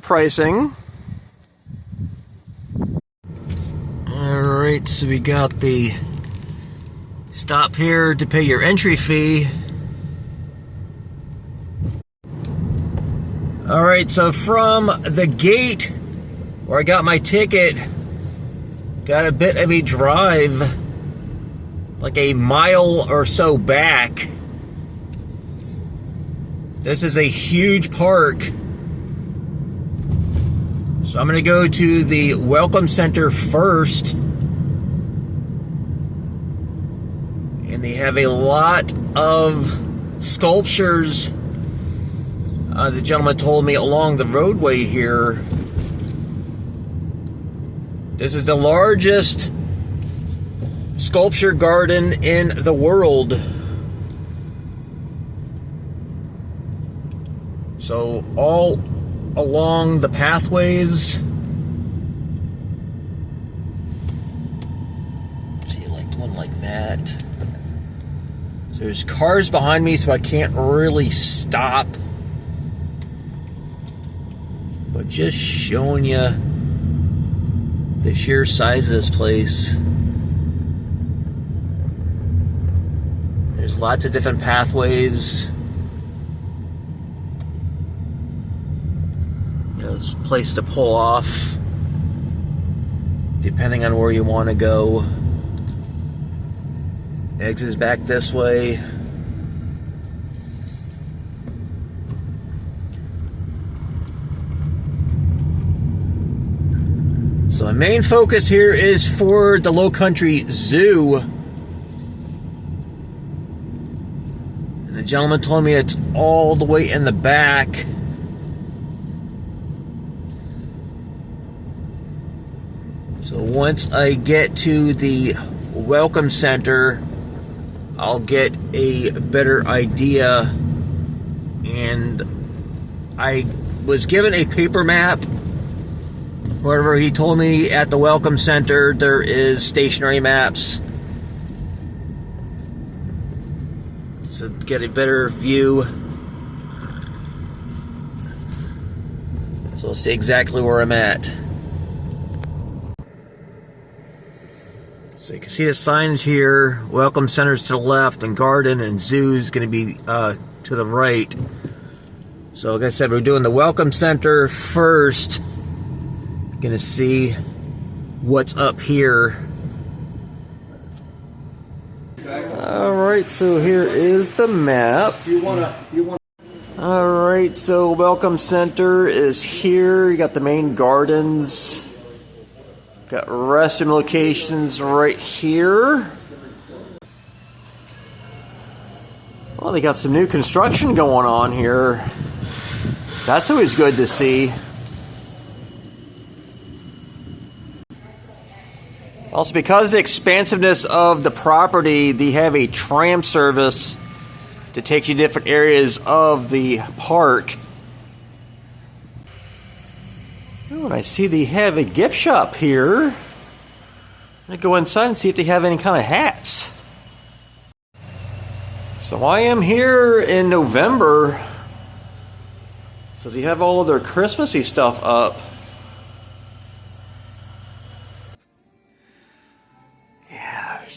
Pricing. Alright, so we got the stop here to pay your entry fee. Alright, so from the gate where I got my ticket, got a bit of a drive, like a mile or so back. This is a huge park. So I'm going to go to the Welcome Center first. And they have a lot of sculptures, the gentleman told me, along the roadway here. This is the largest sculpture garden in the world. So all along the pathways. See, like one like that. So there's cars behind me, so I can't really stop. But just showing you the sheer size of this place. There's lots of different pathways. There's a place to pull off depending on where you want to go. Exit is back this way. So my main focus here is for the Lowcountry Zoo. And the gentleman told me it's all the way in the back. So once I get to the Welcome Center, I'll get a better idea. And I was given a paper map. However, he told me at the Welcome Center there is stationary maps. So to get a better view. So I'll see exactly where I'm at. So you can see the signs here. Welcome Center's to the left, and Garden and Zoo is going to be to the right. So like I said, we're doing the Welcome Center first. Going to see what's up here. Alright, so here is the map. Alright, so Welcome Center is here. You got the main gardens. Got restroom locations right here. Well, they got some new construction going on here. That's always good to see. Also, because of the expansiveness of the property, they have a tram service to take you to different areas of the park. Oh, and I see they have a gift shop here. I'm going to go inside and see if they have any kind of hats. So I am here in November. So they have all of their Christmassy stuff up.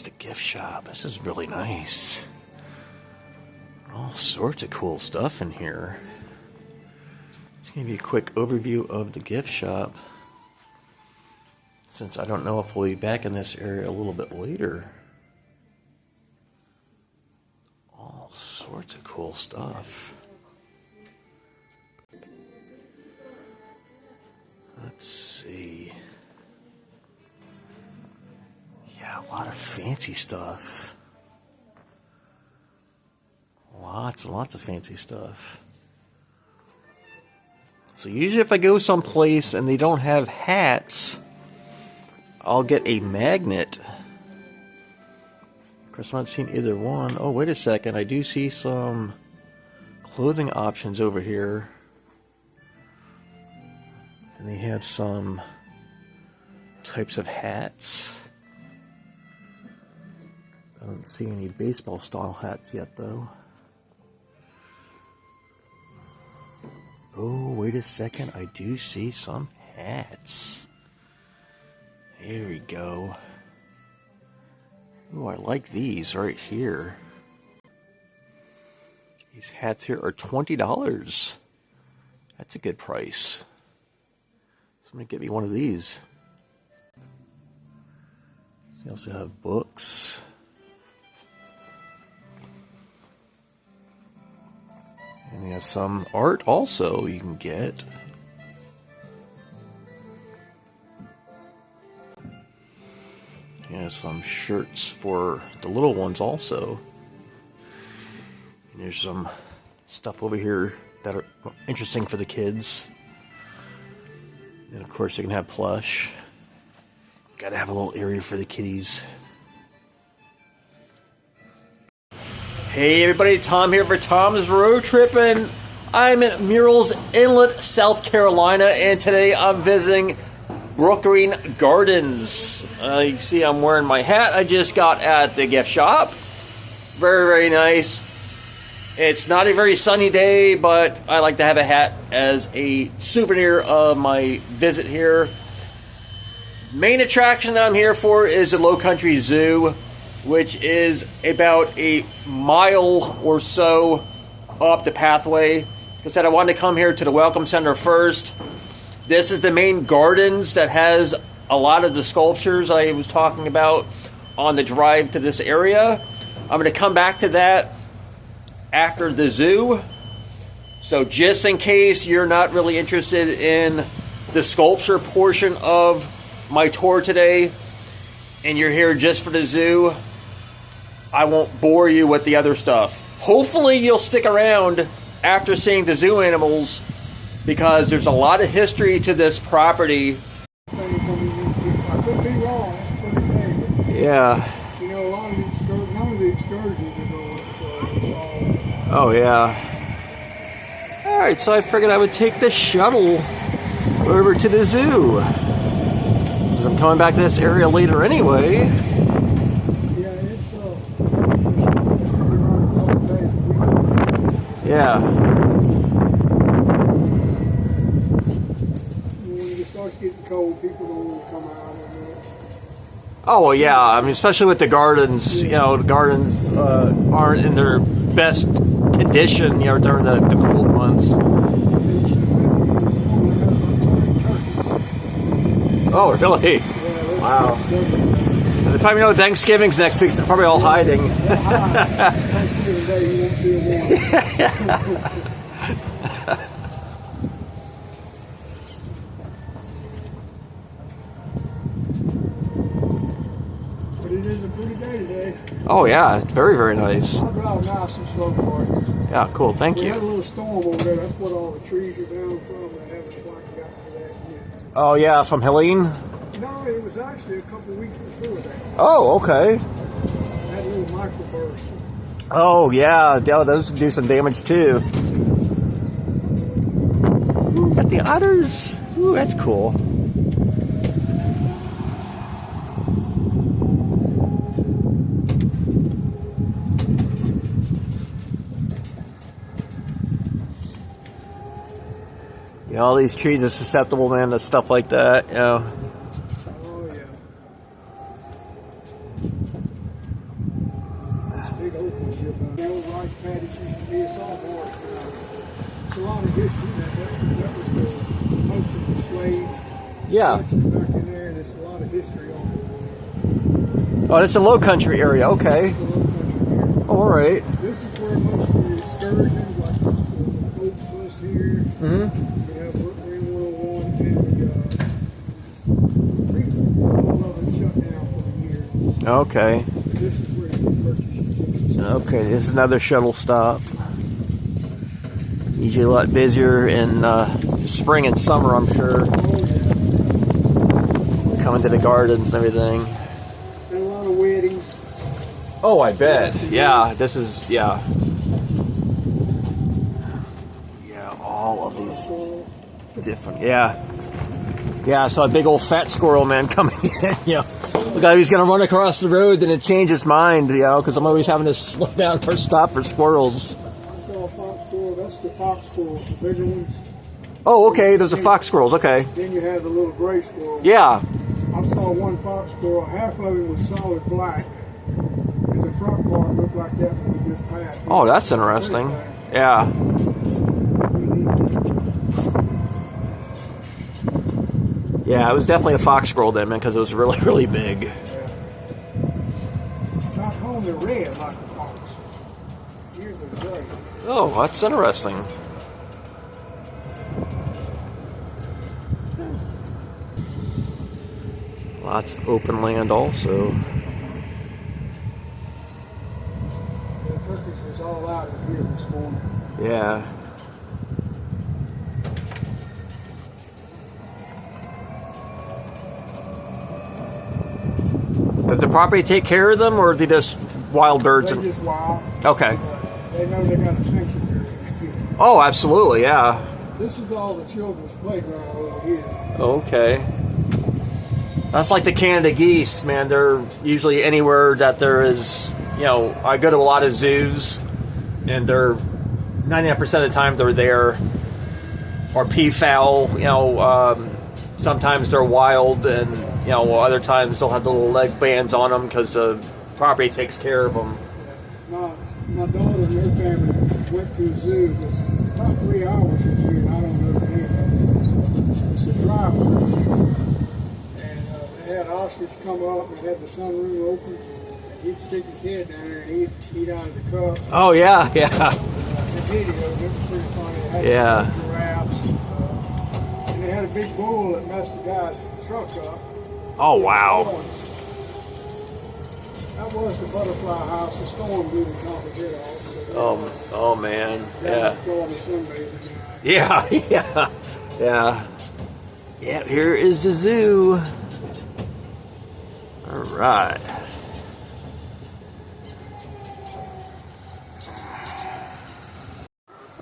The gift shop. This is really nice. All sorts of cool stuff in here. Just give you a quick overview of the gift shop, since I don't know if we'll be back in this area a little bit later. All sorts of cool stuff. Let's see. Yeah, a lot of fancy stuff. Lots and lots of fancy stuff. So usually if I go someplace and they don't have hats, I'll get a magnet. Of course, I haven't seen either one. Oh, wait a second. I do see some clothing options over here. And they have some types of hats. I don't see any baseball style hats yet though. Oh, wait a second. I do see some hats. Here we go. Oh, I like these right here. These hats here are $20. That's a good price. Somebody get me one of these. They also have books. And they have some art also you can get. There's some shirts for the little ones also. And there's some stuff over here that are interesting for the kids. And of course you can have plush. Gotta have a little area for the kitties. Hey everybody, Tom here for Tom's Road Trippin'. I'm at Murrells Inlet, South Carolina, and today I'm visiting Brookgreen Gardens. You see I'm wearing my hat I just got at the gift shop. Very, very nice. It's not a very sunny day, but I like to have a hat as a souvenir of my visit here. Main attraction that I'm here for is the Lowcountry Zoo, which is about a mile or so up the pathway. Like I said, I wanted to come here to the Welcome Center first. This is the main gardens that has a lot of the sculptures I was talking about on the drive to this area. I'm going to come back to that after the zoo. So just in case you're not really interested in the sculpture portion of my tour today and you're here just for the zoo, I won't bore you with the other stuff. Hopefully you'll stick around after seeing the zoo animals, because there's a lot of history to this property. I could be wrong, it's pretty big. Yeah. You know, a lot of the excursions, none of the excursions are going, so it's all... Oh, yeah. Alright, so I figured I would take the shuttle over to the zoo. Since I'm coming back to this area later anyway. Yeah, it's around a couple days a week. Yeah. When it starts getting cold, people don't want to come out and Oh, well, yeah. I mean, especially with the gardens, you know, the gardens aren't in their best condition, you know, during the cold months. Oh, really? Yeah, wow. By the time you know Thanksgiving's next week, they're probably all hiding. Thanksgiving Day, you won't see a one. But it is a pretty day today. Oh, yeah. It's very, very nice. I'll drive nice and slow for you. Yeah, cool. Thank We you. had a little storm over there. That's what all the trees are down from. They haven't quite got to that yet. Oh, yeah, from Helene? No, it was actually a couple of weeks before that. Oh, okay. Had a little microburst. Oh, yeah. Those do some damage, too. Ooh, got the otters. Ooh, that's cool. You know, all these trees are susceptible, man, to stuff like that, you know. Oh, yeah. Big open here, but the old rice paddies used to be a sawhorse. There's a lot of history. That was the most of the slave Yeah. section back in there. There's a lot of history on it. Oh, it's a low country area, okay. It's a little country here. All right. This is where most of the excursions, like the boat bus here. Mm-hmm. We have Brookgreen 101 and all of it shut down for the year. Okay. But this is where you can purchase your tickets. Okay, this is another shuttle stop. Usually a lot busier in spring and summer, I'm sure. Oh, yeah. Coming to the gardens and everything. And a lot of weddings. Oh, I bet. Yeah, this is, yeah. Yeah, all of these different, yeah. Yeah, I saw a big old fat squirrel, man, coming in, you know. The guy was going to run across the road, then it changed his mind, you know, because I'm always having to slow down or stop for squirrels. I saw a fox squirrel. That's the fox squirrel, the bigger ones. Oh, okay. Those are fox squirrels. Okay. Then you have the little gray squirrel. Yeah. I saw one fox squirrel, half of it was solid black, and the front part looked like that when we just passed. Oh, that's interesting. Yeah. Yeah, it was definitely a fox squirrel then, man, because it was really, really big. Back home they're red like the fox. Here's the gray. Oh, that's interesting. Lots of open land also. The turkeys was all out of here this morning. Yeah. Does the property take care of them, or are they just wild birds? They're just wild. Okay. They know they got a sanctuary. Oh, absolutely, yeah. This is all the children's playground over here. Okay. That's like the Canada geese, man. They're usually anywhere that there is, you know, I go to a lot of zoos, and they're 99% of the time they're there. Or peafowl, you know, sometimes they're wild, and, you know, other times they'll have the little leg bands on them because the property takes care of them. My daughter and her family went to a zoo that's about 3 hours from here, and I don't know the name of it. It's a drive-through zoo. And they had ostrich come up and had the sunroom open. And he'd stick his head down there and eat out of the cup. Oh, yeah, yeah. The video, it was pretty funny. They had Yeah. some giraffes. And they had a big bull that messed the guy's truck up. Oh, wow. That was the butterfly house. The storm blew the top of it off. So Oh, man. Yeah. Go on the sunbathing. Yeah, yeah, yeah. Yeah, here is the zoo. All right.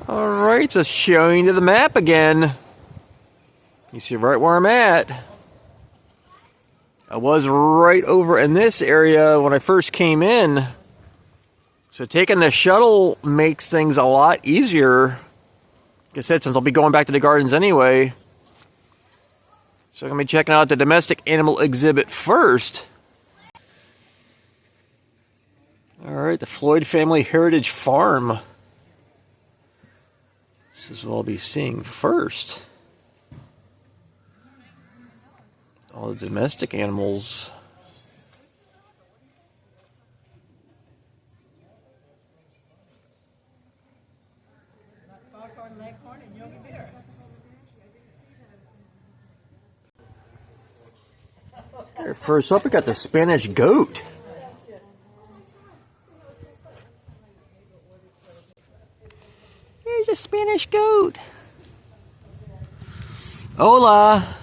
All right, just showing you the map again. You see right where I'm at. I was right over in this area when I first came in. So taking the shuttle makes things a lot easier. Like I said, since I'll be going back to the gardens anyway. So I'm going to be checking out the domestic animal exhibit first. Alright, the Floyd Family Heritage Farm. This is what I'll be seeing first. All the domestic animals. Here, first up, we got the Spanish goat. Here's a Spanish goat. Hola.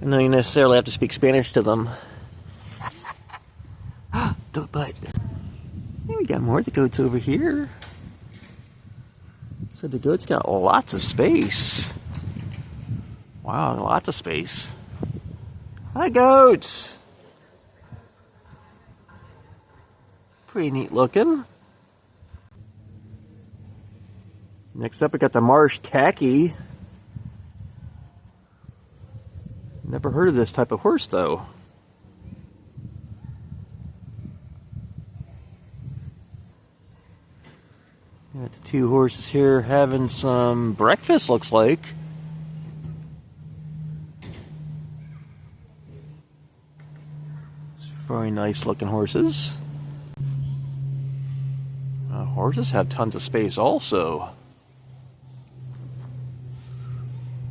I don't you necessarily have to speak Spanish to them. Goat butt. Hey, we got more of the goats over here. So the goat's got lots of space. Wow, lots of space. Hi, goats. Pretty neat looking. Next up, we got the marsh tacky. Never heard of this type of horse, though. Got the two horses here having some breakfast, looks like. Very nice looking horses. Horses have tons of space also.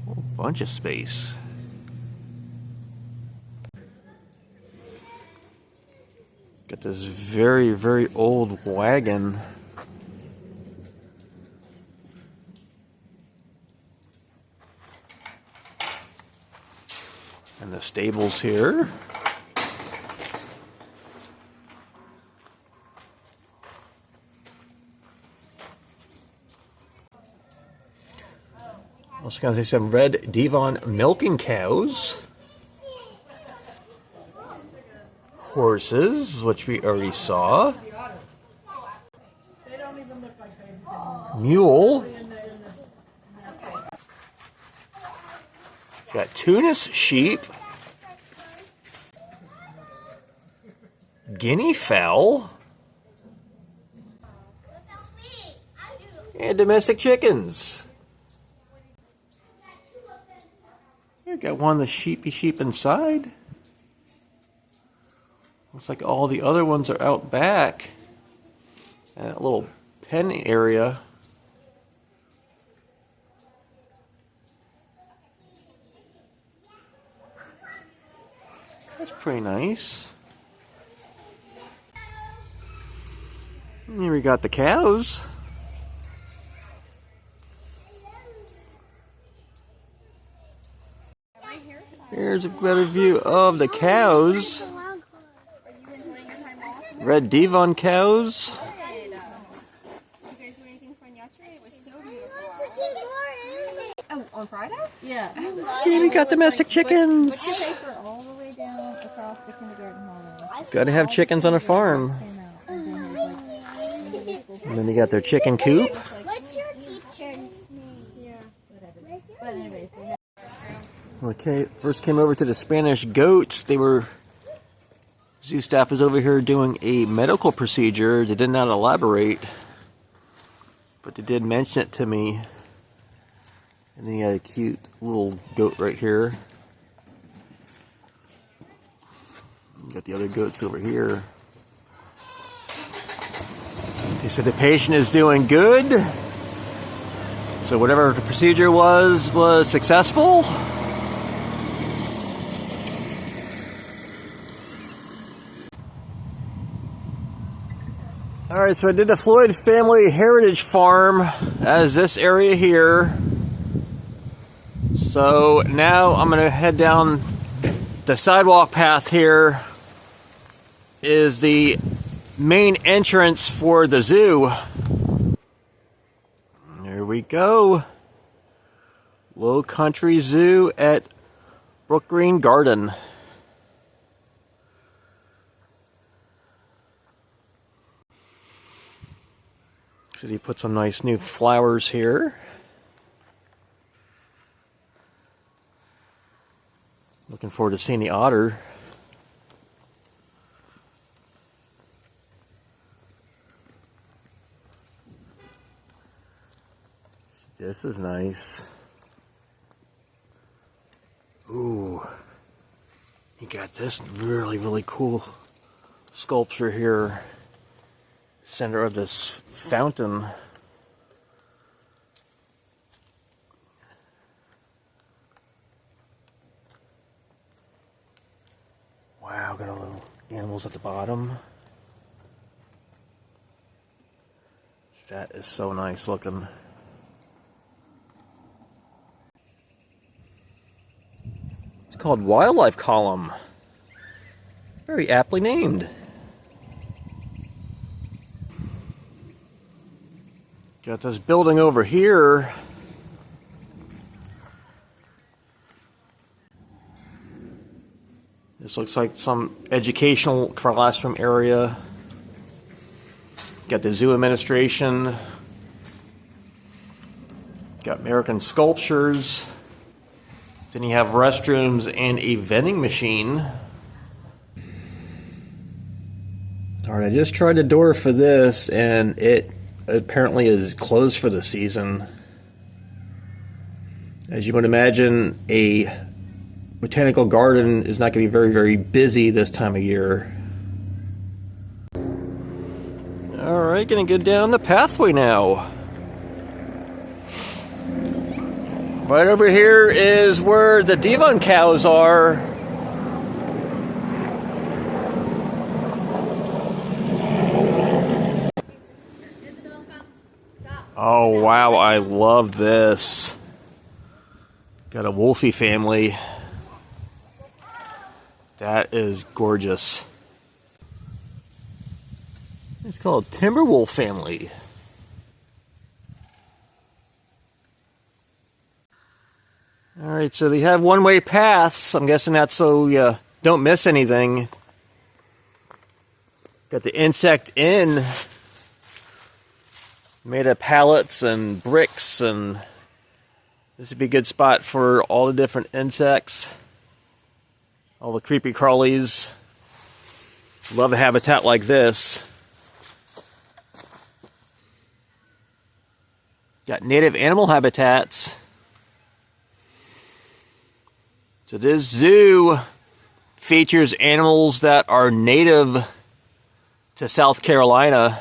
A whole bunch of space. Got this very, very old wagon. And the stables here. Also going to see some red Devon milking cows. Horses, which we already saw. Mule. Got Tunis sheep, guinea fowl, and domestic chickens. You got one of the sheep inside. Looks like all the other ones are out back. And that little pen area. That's pretty nice. And here we got the cows. Here's a better view of the cows. Red Devon cows. Did you guys do anything fun yesterday? It was so beautiful. Oh, on Friday? Yeah. Here we got domestic chickens. What's your paper all the way down across the kindergarten hallway? Gotta have chickens on a farm. And then they got their chicken coop. What's your teacher's name? Yeah, whatever. But anyways, they have... Okay, first came over to the Spanish goats. Zoo staff is over here doing a medical procedure. They did not elaborate, but they did mention it to me. And then you got a cute little goat right here. You got the other goats over here. They said the patient is doing good. So whatever the procedure was successful. Alright, so I did the Floyd family heritage farm as this area here. So now I'm going to head down the sidewalk path here is the main entrance for the zoo. There we go. Lowcountry Zoo at Brookgreen Garden. So he put some nice new flowers here. Looking forward to seeing the otter. This is nice. Ooh. You got this really cool sculpture here. Center of this fountain. Wow, got all little animals at the bottom. That is so nice looking. It's called Wildlife Column. Very aptly named. Got this building over here. This looks like some educational classroom area. Got the zoo administration. Got American sculptures. Then you have restrooms and a vending machine. Alright, I just tried the door for this and it apparently is closed for the season. As you would imagine, a botanical garden is not going to be very busy this time of year. Alright, gonna go down the pathway now. Right over here is where the Devon cows are. Oh wow, I love this. Got a Wolfie family. That is gorgeous. It's called Timberwolf family. Alright, so they have one-way paths. I'm guessing that's so you don't miss anything. Got the insect inn. Made of pallets and bricks and This would be a good spot for all the different insects, all the creepy crawlies. Love a habitat like this. Got native animal habitats. So this zoo features animals that are native to South Carolina.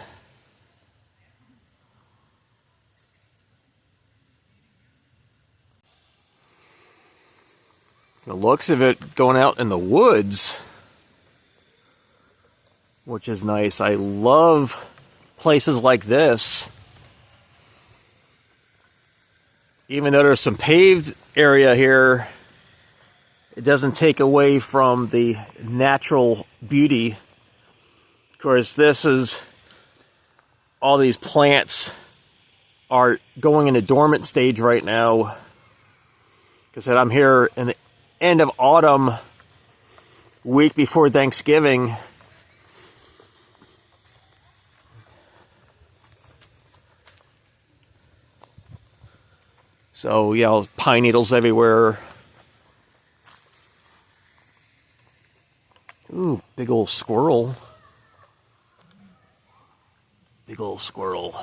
The looks of it going out in the woods, which is nice. I love places like this. Even though there's some paved area here, it doesn't take away from the natural beauty. Of course, this is, all these plants are going in a dormant stage right now. Like I said, I'm here in the end of autumn, week before Thanksgiving. So, you know, pine needles everywhere. Ooh, big old squirrel. Big old squirrel.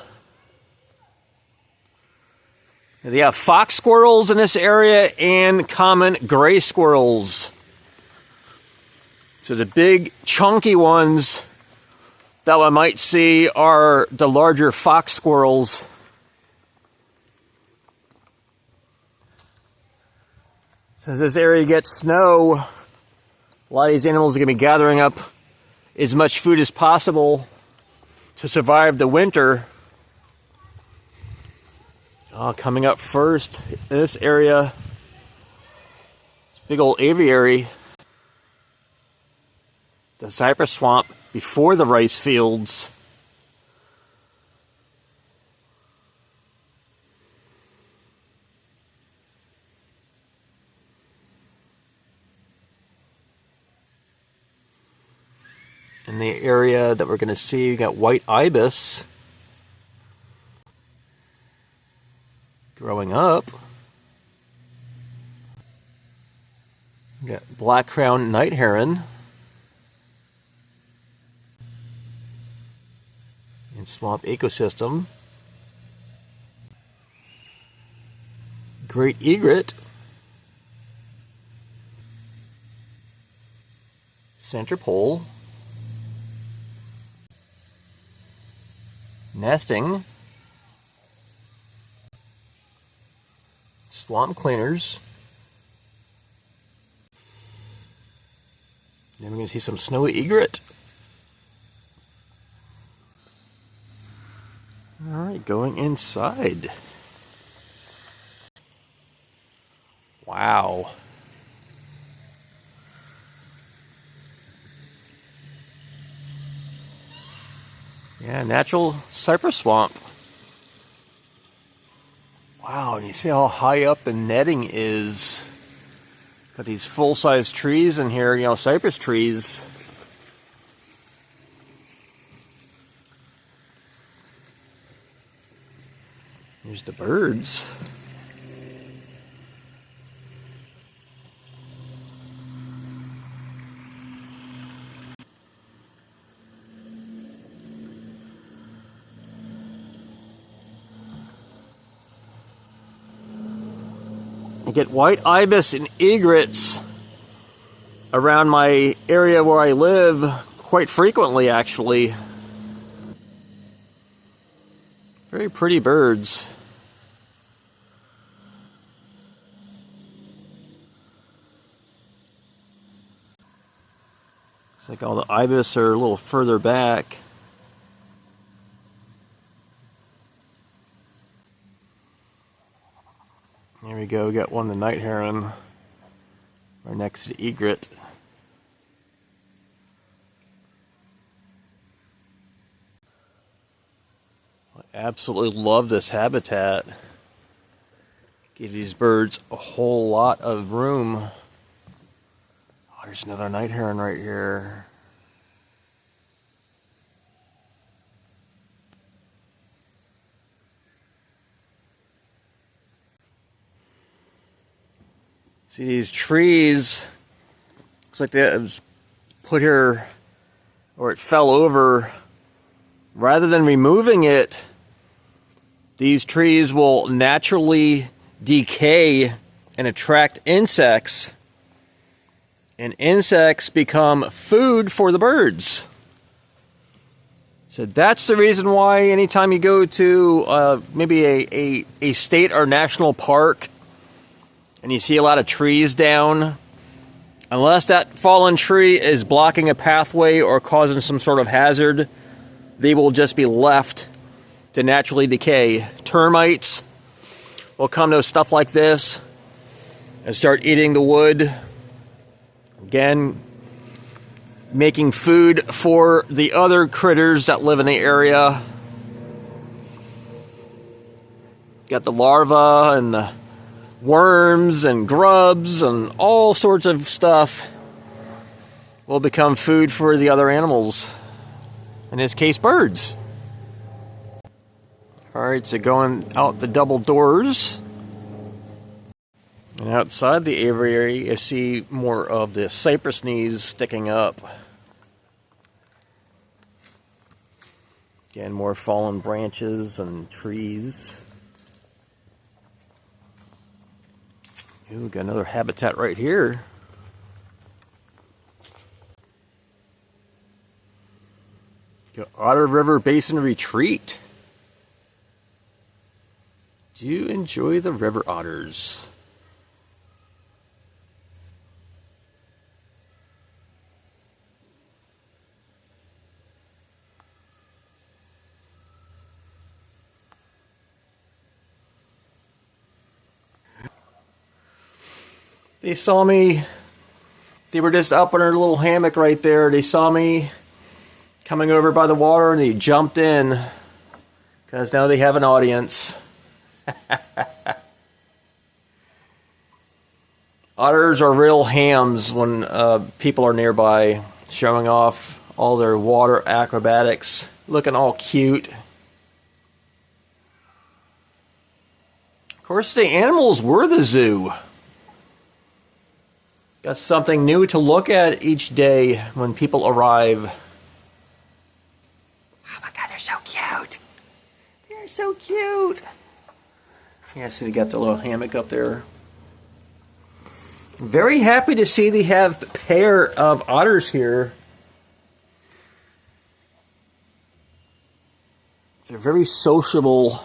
They have fox squirrels in this area and common gray squirrels. So the big chunky ones that I might see are the larger fox squirrels. Since this area gets snow, a lot of these animals are going to be gathering up as much food as possible to survive the winter. Coming up first in this area, this big old aviary, the cypress swamp before the rice fields. In the area that we're going to see, you got white ibis growing up. You got black crowned night heron in swamp ecosystem. Great egret, center pole, nesting, swamp cleaners. Then we're going to see some snowy egret. All right, going inside. Wow. Yeah, natural cypress swamp. Wow, and you see how high up the netting is. Got these full-size trees in here, you know, cypress trees. Here's the birds. I get white ibis and egrets around my area where I live quite frequently, actually. Very pretty birds. It's like all the ibis are a little further back. There we go, got one of the night heron right next to the egret. I absolutely love this habitat. Give these birds a whole lot of room. Oh, there's another night heron right here. See these trees, looks like that was put here, or it fell over. Rather than removing it, these trees will naturally decay and attract insects. And insects become food for the birds. So that's the reason why anytime you go to maybe a state or national park and you see a lot of trees down, unless that fallen tree is blocking a pathway or causing some sort of hazard, they will just be left to naturally decay. Termites will come to stuff like this and start eating the wood. Again, making food for the other critters that live in the area. Got the larvae and the worms and grubs and all sorts of stuff will become food for the other animals. In this case, birds. Alright, so going out the double doors. And outside the aviary, you see more of the cypress knees sticking up. Again, more fallen branches and trees. Ooh, got another habitat right here. Got Otter River Basin Retreat. Do you enjoy the river otters? They saw me, they were just up in their little hammock right there. They saw me coming over by the water and they jumped in because now they have an audience. Otters are real hams when people are nearby, showing off all their water acrobatics, looking all cute. Of course, the animals were the zoo. Got something new to look at each day when people arrive. Oh my God, they're so cute. They're so cute. Yeah, see, they got the little hammock up there. Very happy to see they have a pair of otters here. They're very sociable.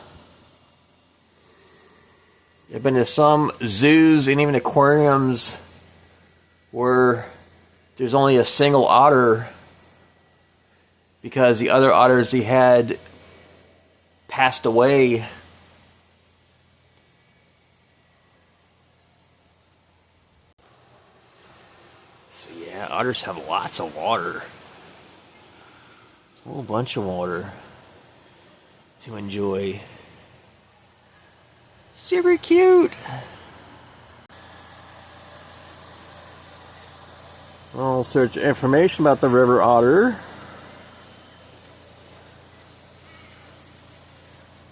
I've been to some zoos and even aquariums where there's only a single otter because the other otters they had passed away. So yeah, otters have lots of water. A whole bunch of water to enjoy. Super cute. I'll search information about the river otter.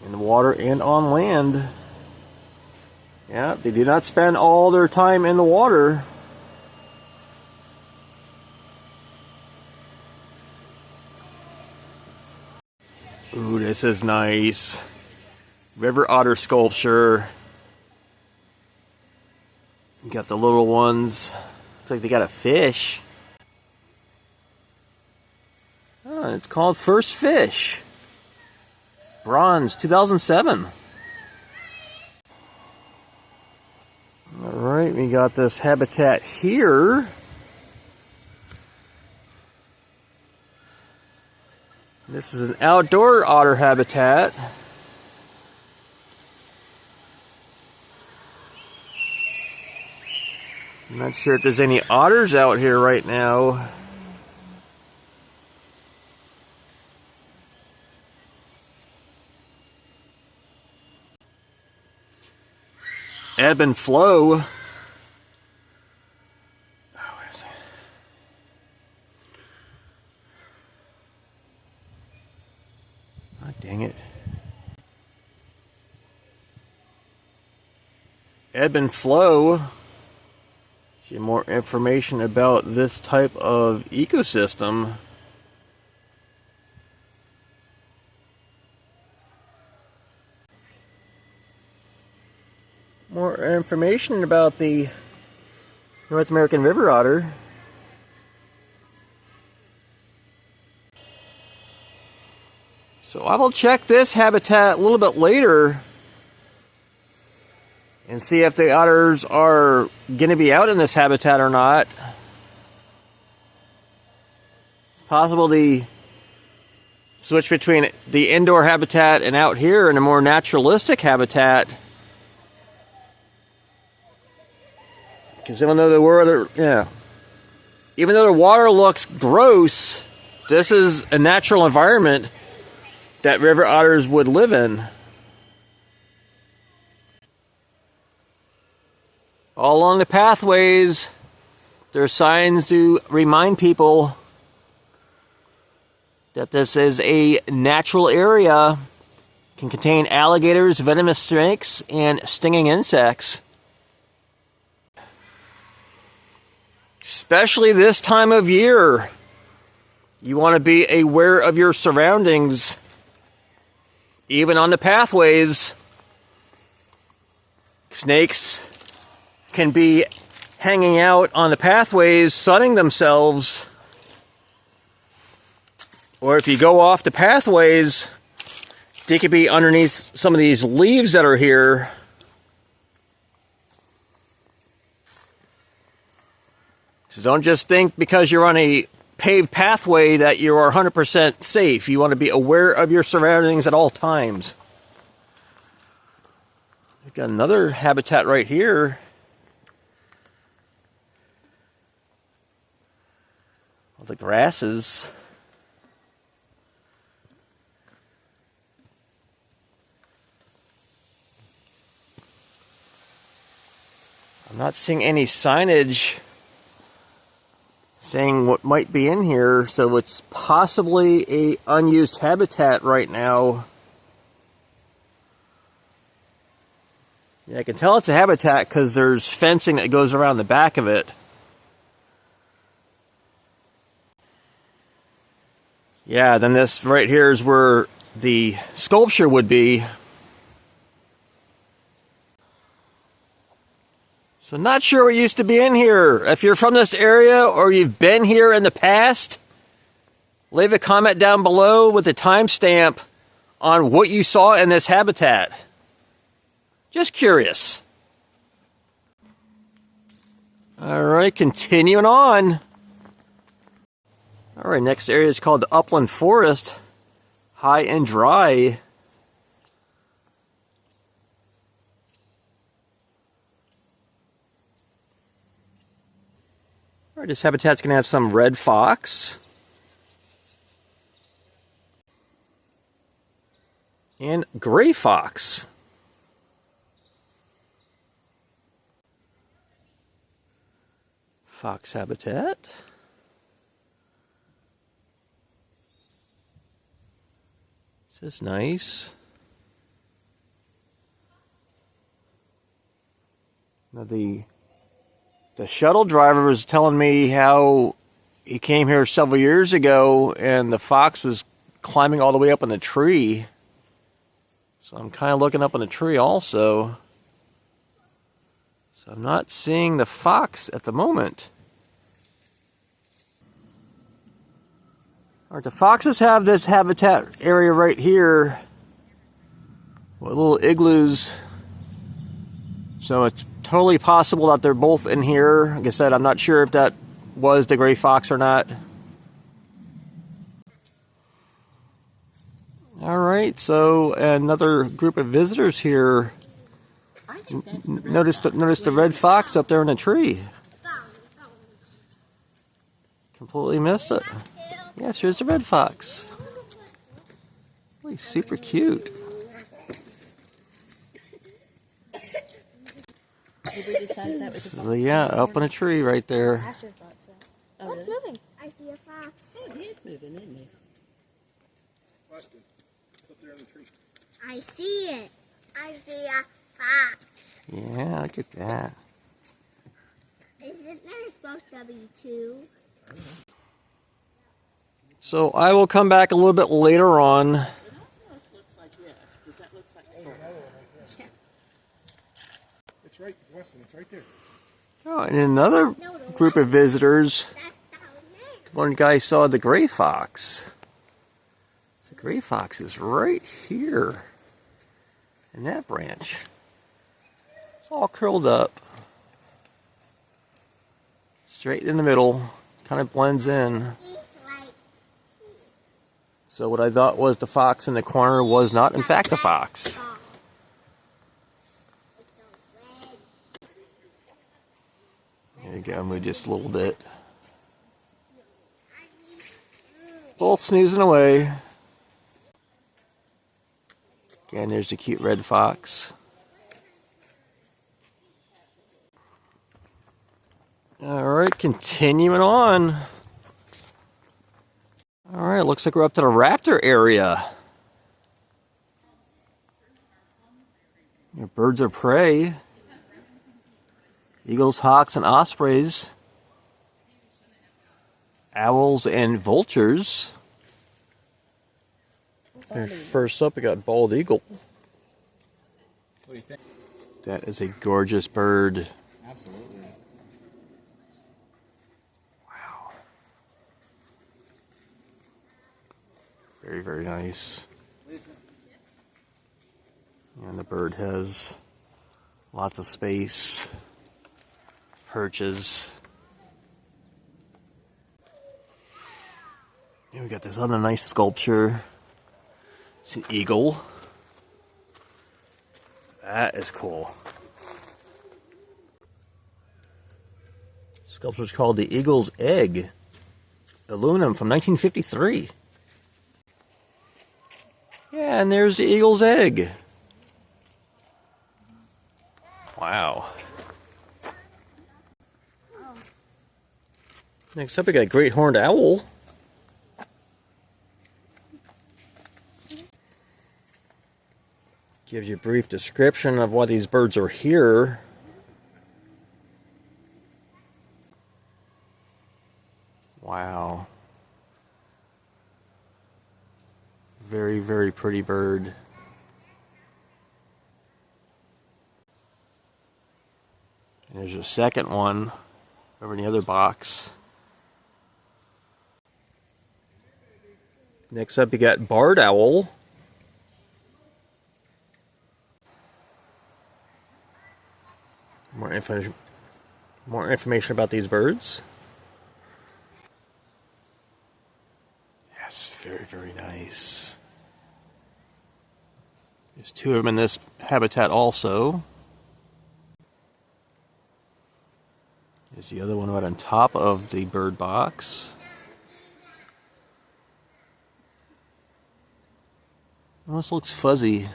In the water and on land. Yeah, they do not spend all their time in the water. Ooh, this is nice. River otter sculpture. You got the little ones. Looks like they got a fish. Oh, it's called First Fish. Bronze, 2007. Alright, we got this habitat here. This is an outdoor otter habitat. I'm not sure if there's any otters out here right now. Ebb and flow. Oh, where's that? Oh, dang it. Ebb and flow Get more information about this type of ecosystem. More information about the North American river otter. So I will check this habitat a little bit later and see if the otters are going to be out in this habitat or not. It's possible to switch between the indoor habitat and out here in a more naturalistic habitat. Because even though even though the water looks gross, this is a natural environment that river otters would live in. All along the pathways, there are signs to remind people that this is a natural area. It can contain alligators, venomous snakes, and stinging insects. Especially this time of year, you want to be aware of your surroundings. Even on the pathways, snakes can be hanging out on the pathways, sunning themselves. Or if you go off the pathways, they could be underneath some of these leaves that are here. So don't just think because you're on a paved pathway that you are 100% safe. You want to be aware of your surroundings at all times. We've got another habitat right here. All the grasses. I'm not seeing any signage saying what might be in here, so it's possibly a unused habitat right now. Yeah, I can tell it's a habitat because there's fencing that goes around the back of it. Yeah, then this right here is where the sculpture would be. So not sure what used to be in here. If you're from this area or you've been here in the past, leave a comment down below with a timestamp on what you saw in this habitat. Just curious. All right, continuing on. All right, next area is called the Upland Forest, high and dry. All right, this habitat's going to have some red fox and gray fox. Fox habitat. This is nice. Now the shuttle driver was telling me how he came here several years ago and the fox was climbing all the way up in the tree. So I'm kind of looking up in the tree also. So I'm not seeing the fox at the moment. All right, the foxes have this habitat area right here with little igloos. So it's totally possible that they're both in here. Like I said, I'm not sure if that was the gray fox or not. All right, so another group of visitors here. Notice the red fox up there in the tree. Completely missed it. Yes, here's the red fox. Really super cute. So yeah, up in a tree right there. What's moving? I see a fox. It is moving, isn't it? Busted. It's up there in the tree. I see it. I see a fox. Yeah, look at that. Isn't there supposed to be two? So I will come back a little bit later on. It almost looks like yes, because that looks like four. It's right, Weston, it's right there. Oh, and another group of visitors. One guy saw the gray fox. The gray fox is right here in that branch. It's all curled up. Straight in the middle. Kind of blends in. So what I thought was the fox in the corner was not in fact the fox. There you go, move just a little bit. Both snoozing away. Again, there's the cute red fox. Alright, continuing on. Alright, looks like we're up to the Raptor area. Your birds of prey. Eagles, hawks, and ospreys. Owls and vultures. And first up, we got bald eagle. What do you think? That is a gorgeous bird. Absolutely. Wow. Very, very nice. And the bird has lots of space. Perches. And we got this other nice sculpture. It's an eagle. That is cool. Sculpture is called the Eagle's Egg. Aluminum from 1953. Yeah, and there's the Eagle's Egg. Wow. Next up, we got a great horned owl. Gives you a brief description of why these birds are here. Wow. Very, very pretty bird. And there's a second one over in the other box. Next up, you got barred owl. More information about these birds. Yes, very, very nice. There's two of them in this habitat also. There's the other one right on top of the bird box. Almost looks fuzzy.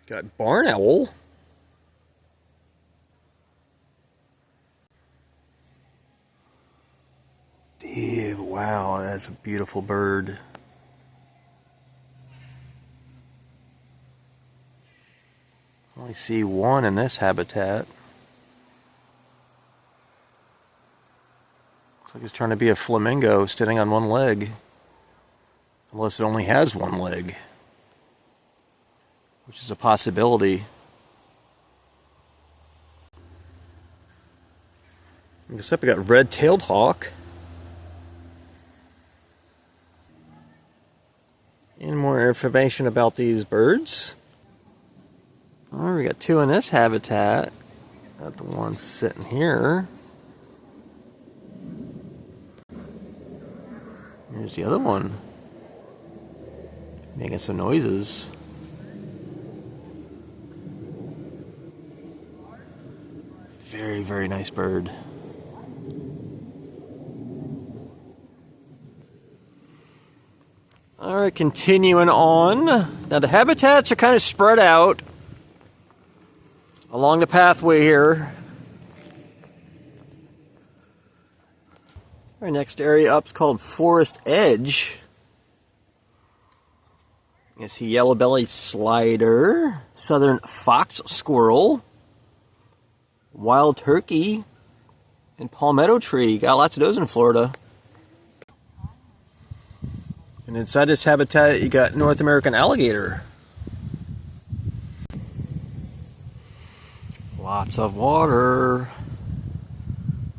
Got barn owl. Dude, wow, that's a beautiful bird. I only see one in this habitat. Looks like it's trying to be a flamingo standing on one leg. Unless it only has one leg. Which is a possibility. Next up, we got red-tailed hawk. And more information about these birds. Oh, we got two in this habitat. Got the one sitting here. Here's the other one. Making some noises. Very, very nice bird. Alright, continuing on. Now the habitats are kind of spread out along the pathway here. Our next area up is called Forest Edge. You see yellow-bellied slider, southern fox squirrel, wild turkey and palmetto tree. Got lots of those in Florida. And inside this habitat, you got North American alligator. Lots of water.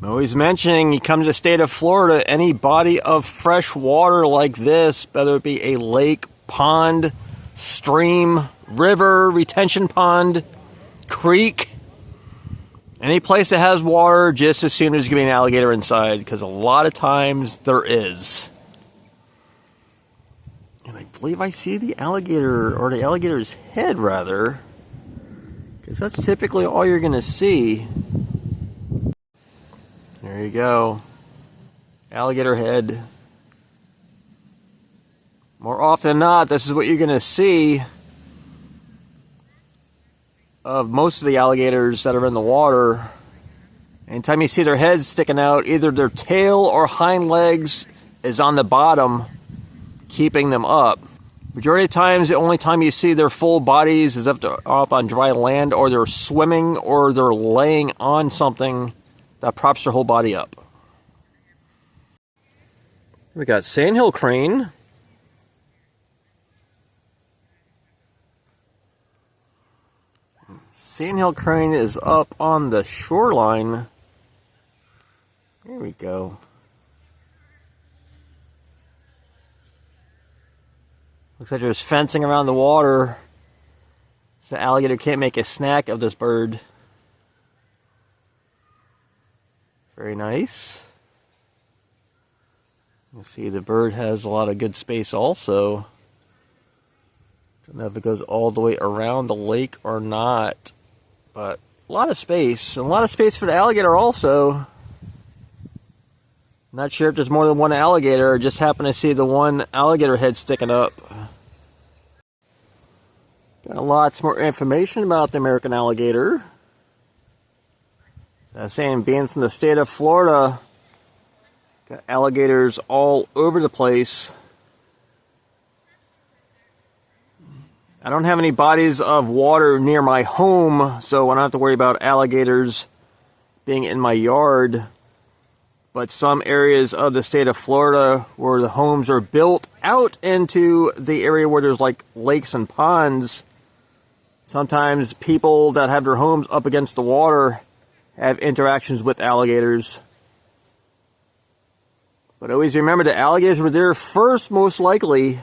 I'm always mentioning, you come to the state of Florida, any body of fresh water like this, whether it be a lake, pond, stream, river, retention pond, creek, any place that has water, just assume there's going to be an alligator inside, because a lot of times there is. And I believe I see the alligator, or the alligator's head rather, because that's typically all you're going to see. There you go. Alligator head. More often than not, this is what you're going to see of most of the alligators that are in the water. Anytime you see their heads sticking out, either their tail or hind legs is on the bottom, keeping them up. Majority of times, the only time you see their full bodies is up on dry land, or they're swimming, or they're laying on something that props their whole body up. We got sandhill crane. Sandhill crane is up on the shoreline. There we go. Looks like there's fencing around the water, so the alligator can't make a snack of this bird. Very nice. You see the bird has a lot of good space also. Don't know if it goes all the way around the lake or not, but a lot of space, and a lot of space for the alligator also. Not sure if there's more than one alligator, or just happen to see the one alligator head sticking up. Got lots more information about the American alligator. So I was saying, being from the state of Florida, got alligators all over the place. I don't have any bodies of water near my home, so I don't have to worry about alligators being in my yard. But some areas of the state of Florida where the homes are built out into the area where there's like lakes and ponds, sometimes people that have their homes up against the water have interactions with alligators. But always remember, the alligators were there first, most likely.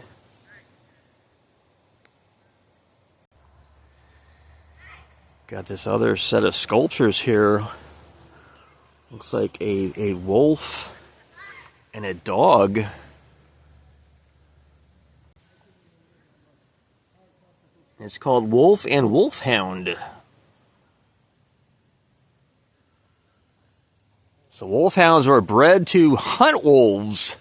Got this other set of sculptures here. Looks like a wolf and a dog. It's called Wolf and Wolfhound. So wolfhounds were bred to hunt wolves.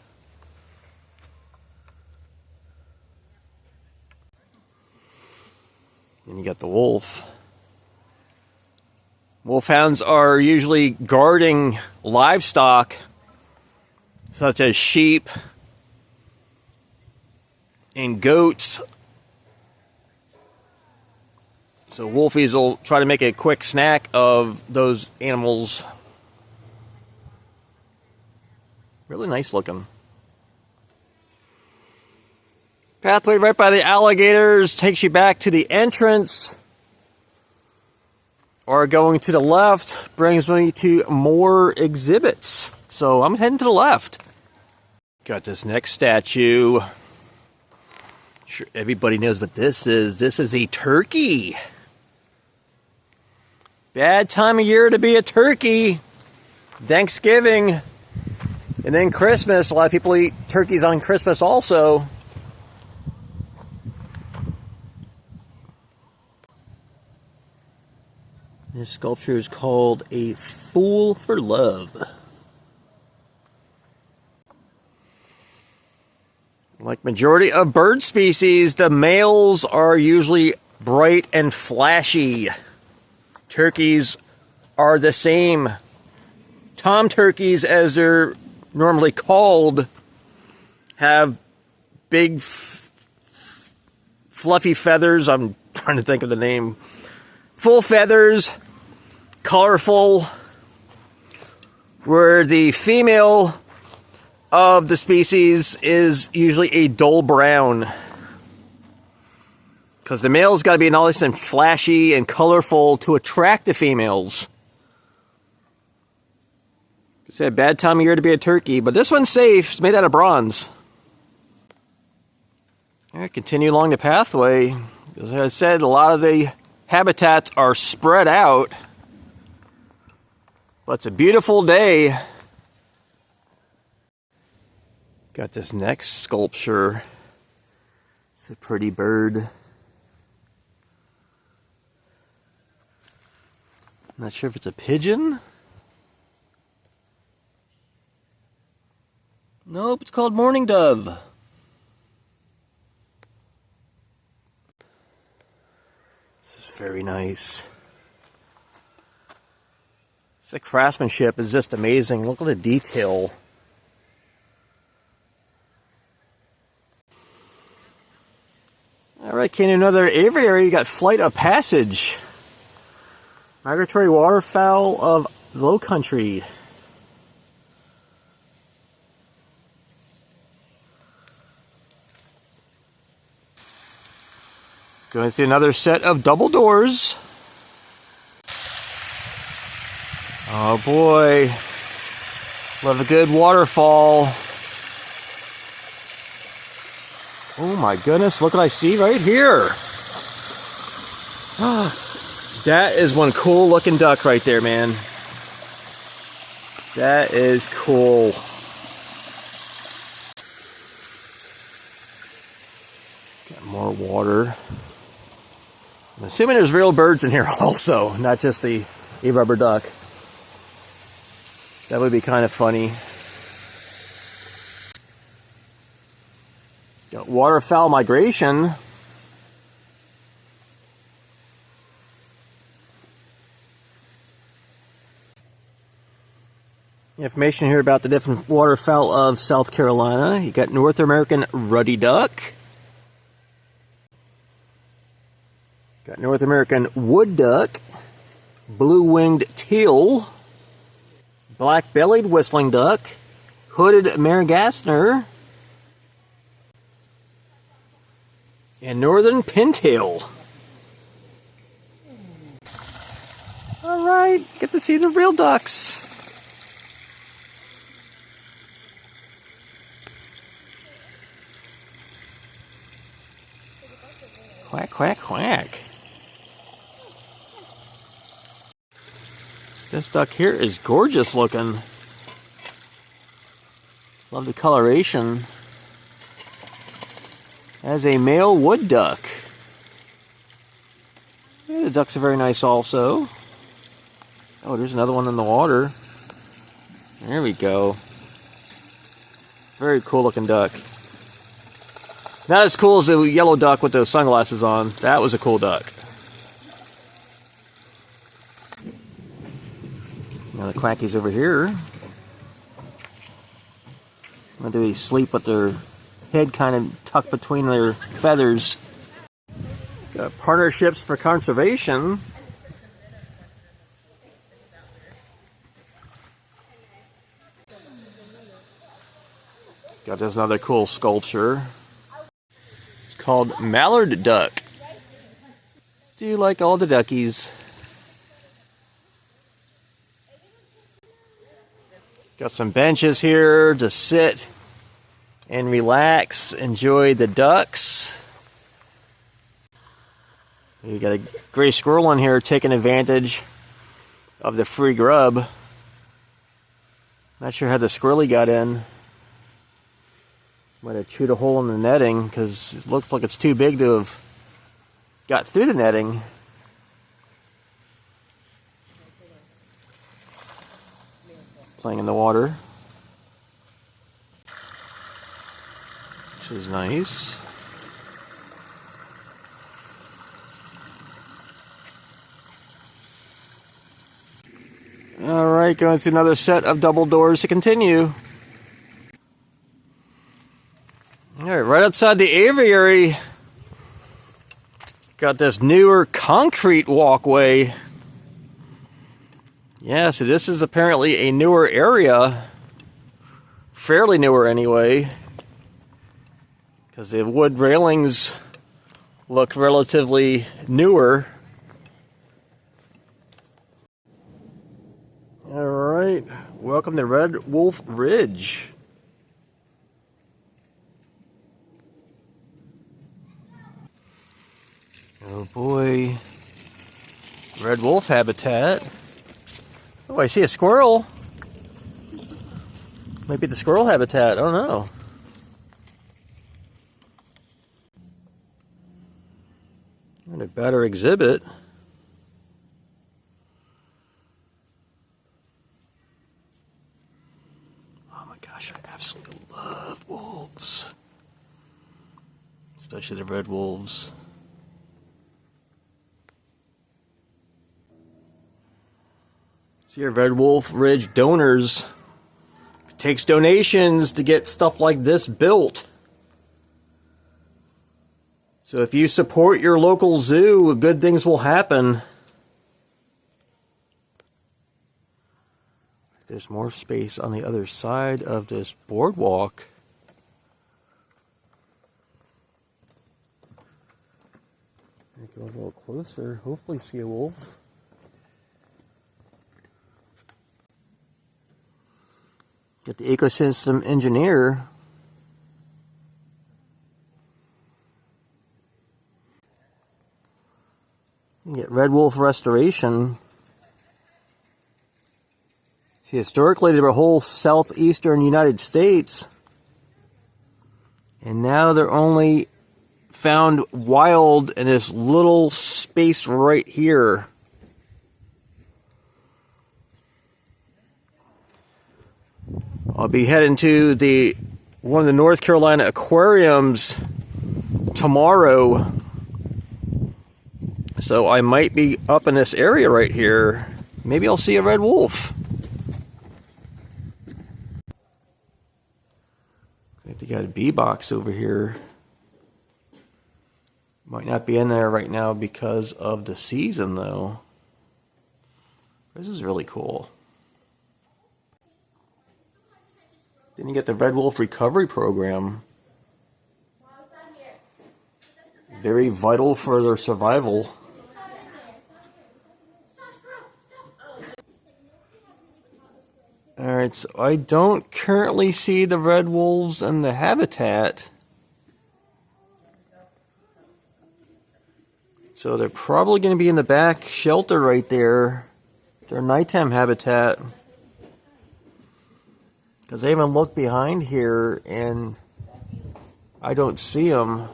And you got the wolf. Wolfhounds are usually guarding livestock, such as sheep and goats. So wolfies will try to make a quick snack of those animals. Really nice looking. Pathway right by the alligators takes you back to the entrance. Or going to the left brings me to more exhibits. So I'm heading to the left. Got this next statue. Sure, everybody knows what this is. This is a turkey. Bad time of year to be a turkey. Thanksgiving. And then Christmas. A lot of people eat turkeys on Christmas also. This sculpture is called A Fool for Love. Like majority of bird species, the males are usually bright and flashy. Turkeys are the same. Tom turkeys, as they're normally called, have big fluffy feathers. I'm trying to think of the name. Full feathers. colorful, where the female of the species is usually a dull brown. Because the male's got to be nice and flashy and colorful to attract the females. It's a bad time of year to be a turkey, but this one's safe. It's made out of bronze. All right, continue along the pathway. As I said, a lot of the habitats are spread out. But it's a beautiful day. Got this next sculpture. It's a pretty bird. Not sure if it's a pigeon. Nope, it's called mourning dove. This is very nice. The craftsmanship is just amazing. Look at the detail. Alright, came to another aviary. You got Flight of Passage. Migratory waterfowl of Lowcountry. Going through another set of double doors. Oh boy. Love a good waterfall. Oh my goodness, look what I see right here. That is one cool looking duck right there, man. That is cool. Got more water. I'm assuming there's real birds in here also, not just a rubber duck. That would be kind of funny. Got waterfowl migration. Information here about the different waterfowl of South Carolina. You got North American ruddy duck. Got North American wood duck. Blue-winged teal. Black-bellied whistling duck. Hooded Maragassner. And northern pintail. Alright, get to see the real ducks. Quack, quack, quack. This duck here is gorgeous looking. Love the coloration. As a male wood duck. Yeah, the ducks are very nice also. Oh, there's another one in the water. There we go. Very cool looking duck. Not as cool as the yellow duck with those sunglasses on. That was a cool duck. Now the quackies over here. Whether they sleep with their head kind of tucked between their feathers. Got partnerships for conservation. Got this another cool sculpture. It's called Mallard Duck. Do you like all the duckies? Got some benches here to sit and relax, enjoy the ducks. You got a gray squirrel in here taking advantage of the free grub. Not sure how the squirrely got in. Might have chewed a hole in the netting because it looks like it's too big to have got through the netting. Playing in the water, which is nice. All right, going through another set of double doors to continue. All right, right outside the aviary, got this newer concrete walkway. Yeah, so this is apparently a newer area. Fairly newer anyway. Because the wood railings look relatively newer. Alright, welcome to Red Wolf Ridge. Oh boy. Red wolf habitat. Oh, I see a squirrel. Might be the squirrel habitat, I don't know. And a better exhibit. Oh my gosh, I absolutely love wolves. Especially the red wolves. See your Red Wolf Ridge donors. It takes donations to get stuff like this built. So if you support your local zoo, good things will happen. There's more space on the other side of this boardwalk. Go a little closer, hopefully see a wolf. Get the ecosystem engineer. You get red wolf restoration. See, historically they were whole southeastern United States, and now they're only found wild in this little space right here. I'll be heading to one of the North Carolina aquariums tomorrow. So I might be up in this area right here. Maybe I'll see a red wolf. I think they got a bee box over here. Might not be in there right now because of the season though. This is really cool. Then you get the Red Wolf Recovery Program. Very vital for their survival. Alright, so I don't currently see the red wolves in the habitat. So they're probably going to be in the back shelter right there. Their nighttime habitat. Because I even looked behind here and I don't see them.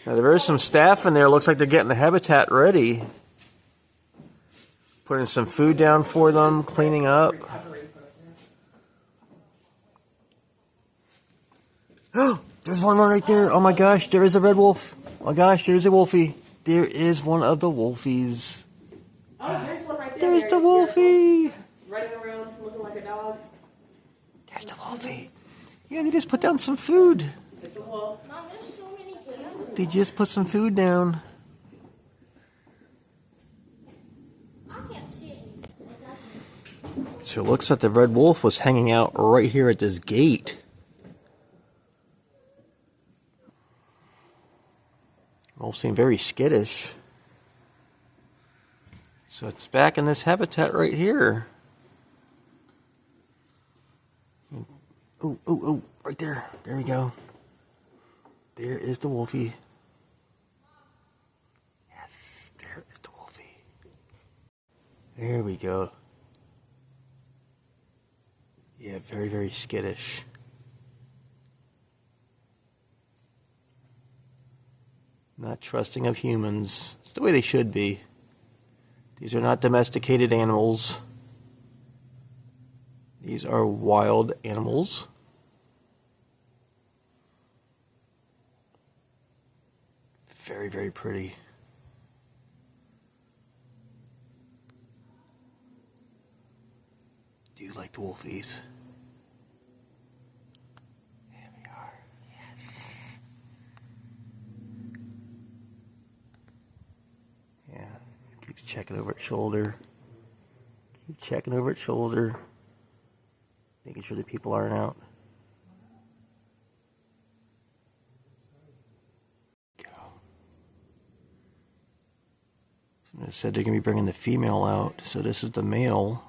Now there is some staff in there. Looks like they're getting the habitat ready. Putting some food down for them, cleaning up. Oh, there's one right there. Oh my gosh, there is a red wolf. Oh my gosh, there's a wolfie. There is one of the wolfies. Oh, there's one right there. There's the wolfie. Running around looking like a dog. There's the wolfie. Yeah, they just put down some food. It's a wolf. Mom, there's so many cameras. They just put some food down. I can't see it. So it looks like the red wolf was hanging out right here at this gate. Wolf seemed very skittish. So it's back in this habitat right here. Oh, oh, oh, right there. There we go. There is the wolfie. Yes, there is the wolfie. There we go. Yeah, very, very skittish. Not trusting of humans. It's the way they should be. These are not domesticated animals. These are wild animals. Very, very pretty. Do you like the wolfies? There we are. Yes. Yeah. Keeps checking over its shoulder. Checking over its shoulder. Making sure the people aren't out. It said they're going to be bringing the female out, so this is the male.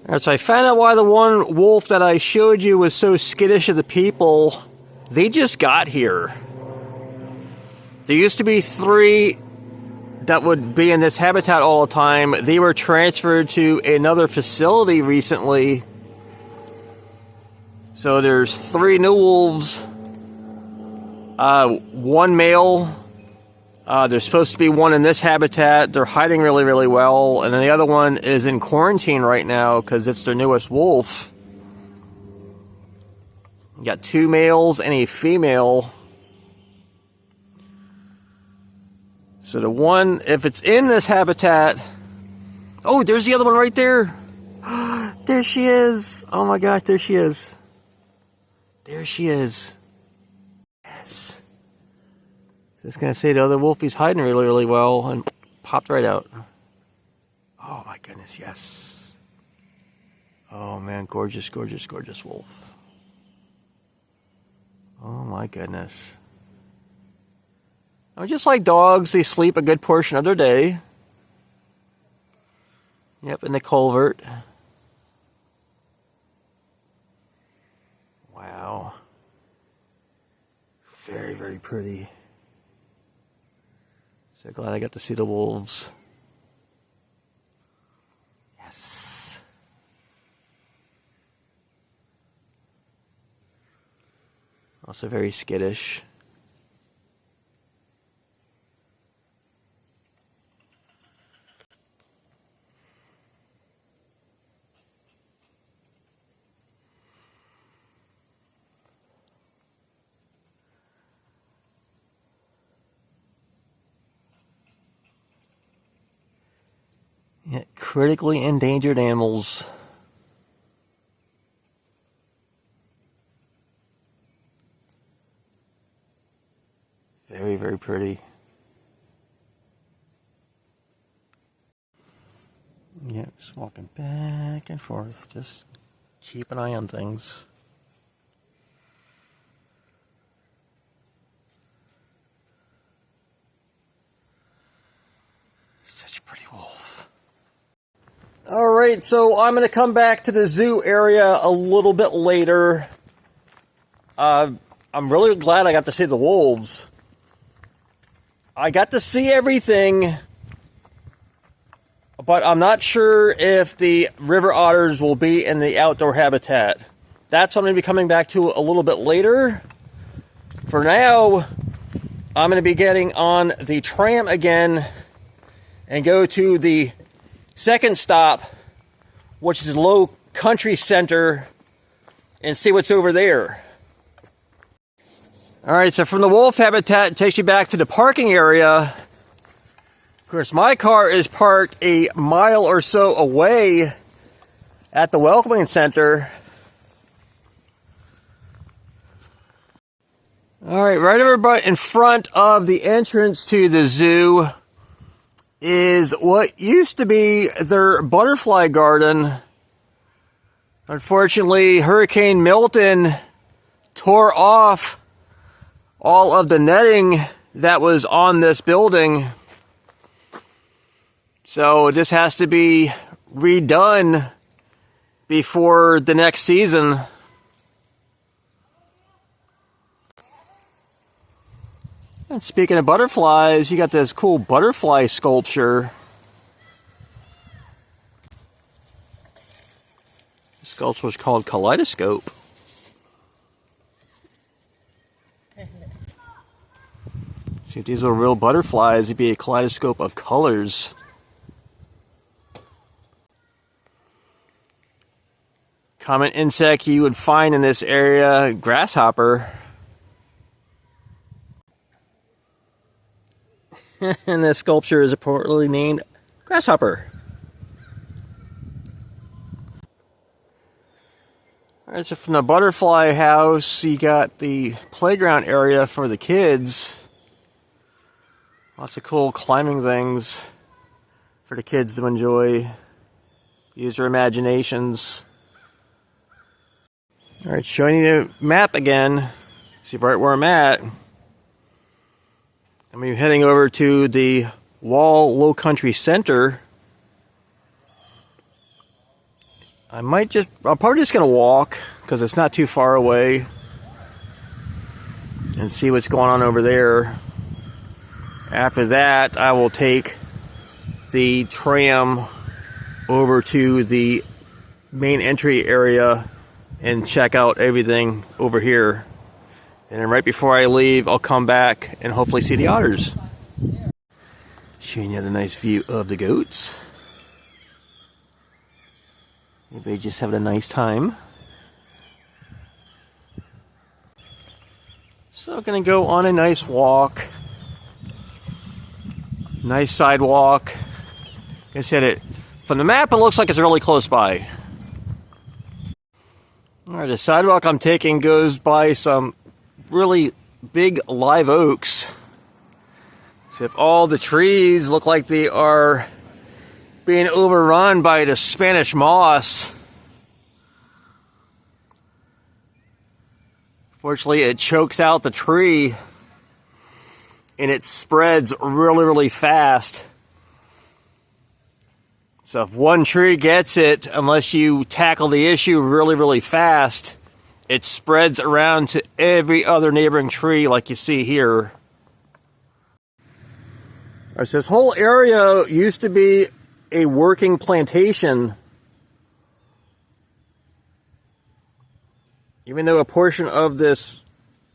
Alright, so I found out why the one wolf that I showed you was so skittish of the people. They just got here. There used to be 3 that would be in this habitat all the time. They were transferred to another facility recently. So there's 3 new wolves. 1 male. There's supposed to be 1 in this habitat. They're hiding really, really well. And then the other one is in quarantine right now because it's their newest wolf. You got 2 males and a female. So the one, if it's in this habitat... Oh, there's the other one right there. There she is. Oh my gosh, there she is. There she is. Yes. Just gonna say the other wolfie's hiding really, really well and popped right out. Oh my goodness, yes. Oh man, gorgeous, gorgeous, gorgeous wolf. Oh my goodness. I mean, just like dogs, they sleep a good portion of their day. Yep, in the culvert. Wow. Very, very pretty. So glad I got to see the wolves. Yes. Also very skittish. Yeah, critically endangered animals. Very, very pretty. Yeah, just walking back and forth. Just keep an eye on things. Such a pretty wolf. Alright, so I'm going to come back to the zoo area a little bit later. I'm really glad I got to see the wolves. I got to see everything, but I'm not sure if the river otters will be in the outdoor habitat. That's what I'm going to be coming back to a little bit later. For now, I'm going to be getting on the tram again and go to the second stop, which is Lowcountry Center, and see what's over there. Alright, so from the wolf habitat, it takes you back to the parking area. Of course, my car is parked a mile or so away at the welcoming center. Alright, right over in front of the entrance to the zoo is what used to be their butterfly garden. Unfortunately, Hurricane Milton tore off all of the netting that was on this building. So this has to be redone before the next season. And speaking of butterflies, you got this cool butterfly sculpture. The sculpture was called Kaleidoscope. See, if these were real butterflies, it'd be a kaleidoscope of colors. Common insect you would find in this area, grasshopper. And this sculpture is appropriately named Grasshopper. Alright, so from the butterfly house, you got the playground area for the kids. Lots of cool climbing things for the kids to enjoy. Use their imaginations. Alright, showing you the map again. See right where I'm at. I'm going to be heading over to the Wall Lowcountry Center. I'm probably just going to walk because it's not too far away and see what's going on over there. After that, I will take the tram over to the main entry area and check out everything over here. And then right before I leave, I'll come back and hopefully see the otters. Showing you the nice view of the goats. Everybody just having a nice time. So I'm gonna go on a nice walk. Nice sidewalk. Like I said, from the map it looks like it's really close by. Alright, the sidewalk I'm taking goes by some really big live oaks. Except all the trees look like they are being overrun by the Spanish moss. Fortunately, it chokes out the tree and it spreads really, really fast. So if one tree gets it, unless you tackle the issue really, really fast, it spreads around to every other neighboring tree like you see here. All right, so this whole area used to be a working plantation. Even though a portion of this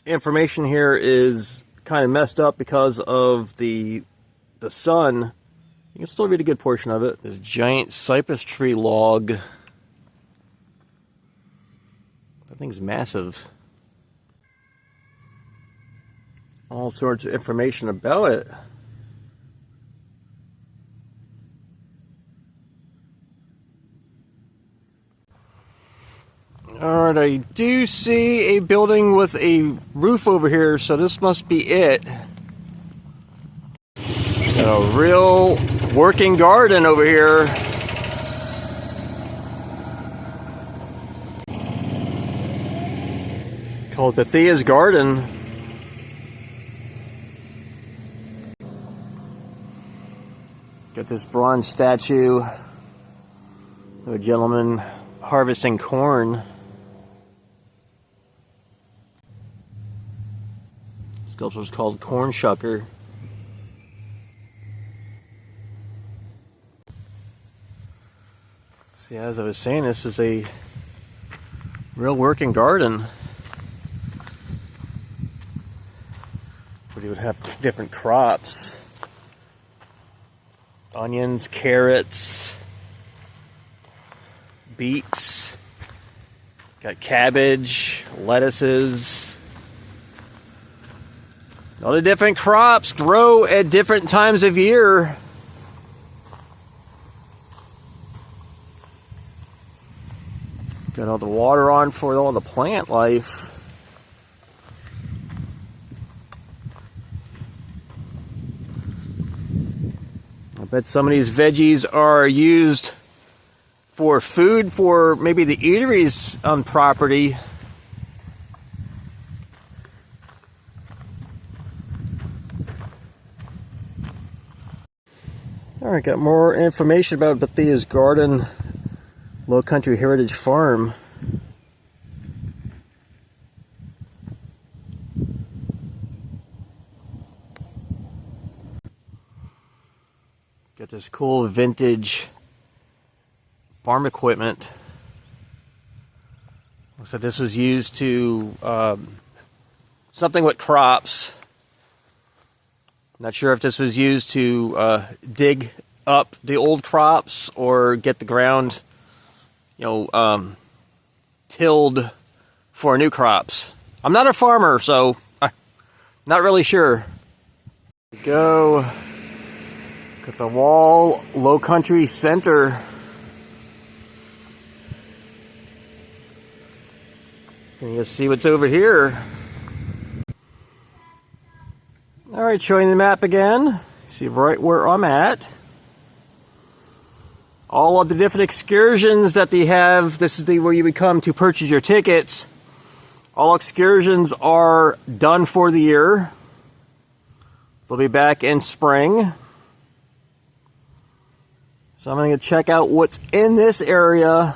information here is kind of messed up because of the sun, you can still read a good portion of it. This giant cypress tree log. That thing's massive. All sorts of information about it. Alright, I do see a building with a roof over here, so this must be it. Got a real working garden over here. Called Thea's Garden. Got this bronze statue of a gentleman harvesting corn. Sculpture's called Corn Shucker. See, as I was saying, this is a real working garden. Where you would have different crops. Onions, carrots, beets, got cabbage, lettuces. All the different crops grow at different times of year. Got all the water on for all the plant life. I bet some of these veggies are used for food for maybe the eateries on property. Alright, got more information about Thea's Garden, Lowcountry Heritage Farm. Got this cool vintage farm equipment. Looks like this was used to something with crops. Not sure if this was used to dig up the old crops or get the ground, tilled for new crops. I'm not a farmer, so I'm not really sure. Go. Got the Wall Lowcountry Center. And you'll see what's over here. Alright, showing the map again. See right where I'm at. All of the different excursions that they have, this is where you would come to purchase your tickets. All excursions are done for the year. They'll be back in spring. So I'm going to check out what's in this area.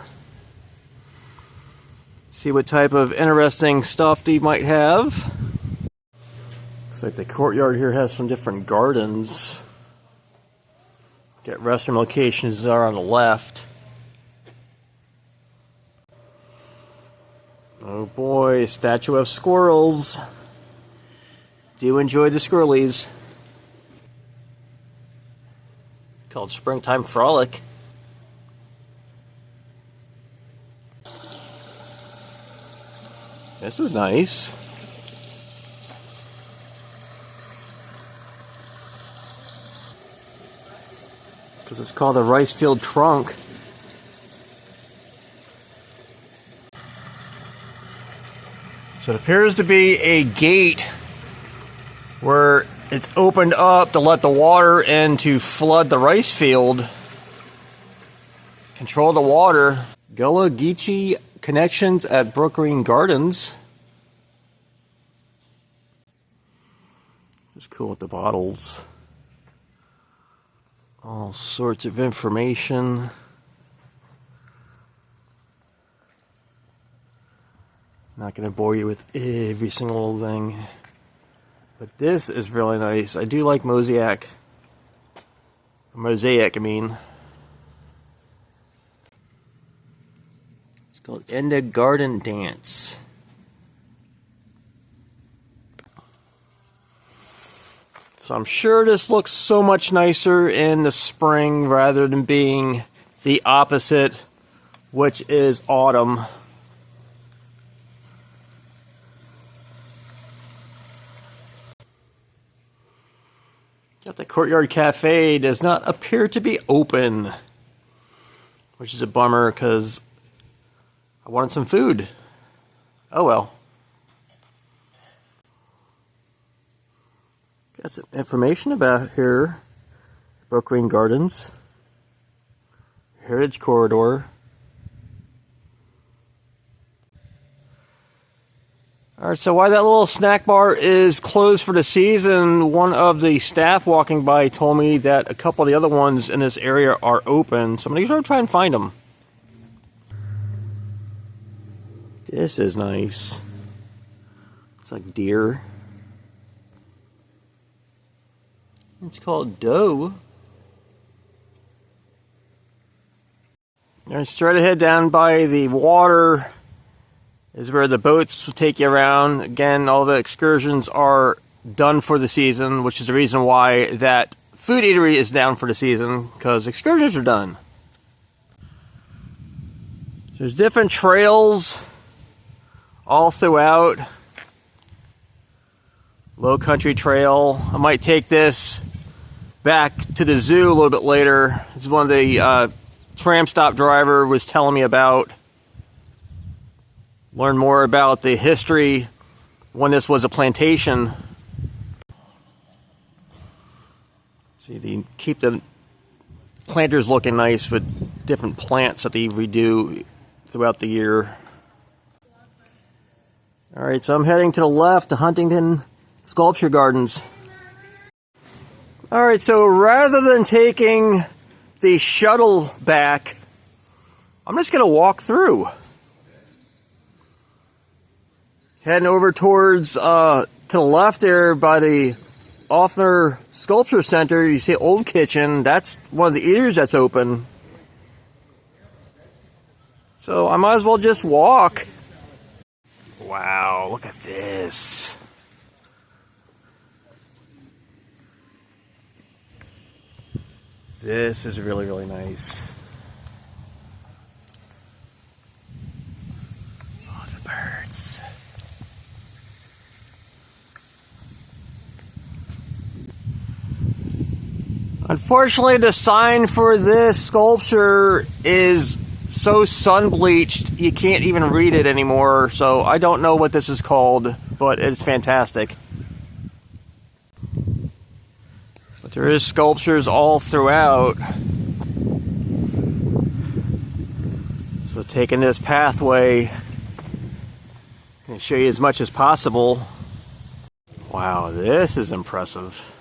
See what type of interesting stuff they might have. Looks like the courtyard here has some different gardens. Get restroom locations are on the left. Oh boy, statue of squirrels. Do enjoy the squirrelies. Called Springtime Frolic. This is nice. Because it's called the rice field trunk. So it appears to be a gate where it's opened up to let the water in to flood the rice field. Control the water. Gullah Geechee connections at Brookgreen Gardens. It's cool with the bottles. All sorts of information. Not going to bore you with every single little thing. But this is really nice. I do like mosaic. Mosaic, I mean. It's called End of Garden Dance. So I'm sure this looks so much nicer in the spring rather than being the opposite, which is autumn. Got the Courtyard Cafe does not appear to be open, which is a bummer because I wanted some food. Oh well. Got some information about here. Brookgreen Gardens. Heritage Corridor. Alright, so while that little snack bar is closed for the season, one of the staff walking by told me that a couple of the other ones in this area are open. So I'm going to try and find them. This is nice. It's like deer. It's called doe. And straight ahead down by the water is where the boats will take you around. Again, all the excursions are done for the season, which is the reason why that food eatery is down for the season, because excursions are done. There's different trails all throughout. Lowcountry Trail. I might take this back to the zoo a little bit later. It's one of the tram stop driver was telling me about. Learn more about the history when this was a plantation. See, they keep the planters looking nice with different plants that they redo throughout the year. Alright, so I'm heading to the left to Huntington Sculpture Gardens. Alright, so rather than taking the shuttle back, I'm just going to walk through. Heading over towards to the left there by the Offner Sculpture Center, you see Old Kitchen. That's one of the eaters that's open. So I might as well just walk. Wow, look at this. This is really, really nice. Oh, the birds. Unfortunately, the sign for this sculpture is so sun-bleached, you can't even read it anymore. So I don't know what this is called, but it's fantastic. So There is sculptures all throughout. So taking this pathway, I'm going to show you as much as possible. Wow, this is impressive.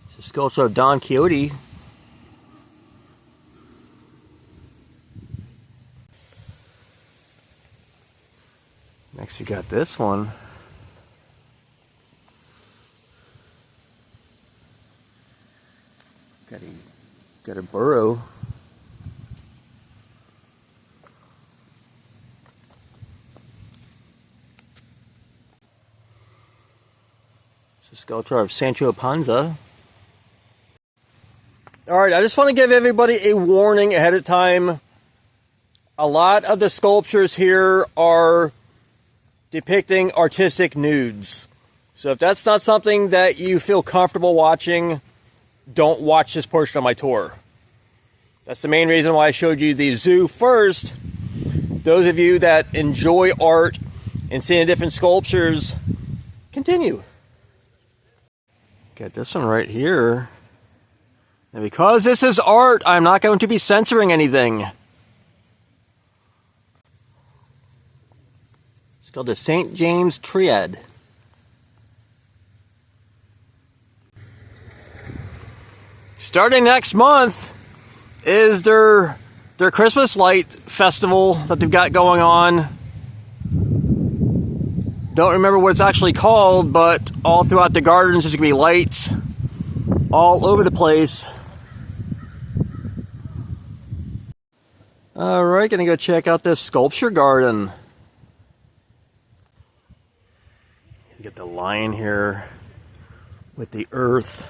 It's a sculpture of Don Quixote. Next we got this one. Got a burrow. It's a sculpture of Sancho Panza. Alright, I just want to give everybody a warning ahead of time. A lot of the sculptures here are depicting artistic nudes. So if that's not something that you feel comfortable watching, don't watch this portion of my tour. That's the main reason why I showed you the zoo first. Those of you that enjoy art and seeing different sculptures, continue. Got this one right here. And because this is art, I'm not going to be censoring anything. It's called the St. James Triad. Starting next month is their Christmas light festival that they've got going on. Don't remember what it's actually called, but all throughout the gardens there's going to be lights all over the place. Alright, gonna go check out this sculpture garden. You get the lion here with the earth.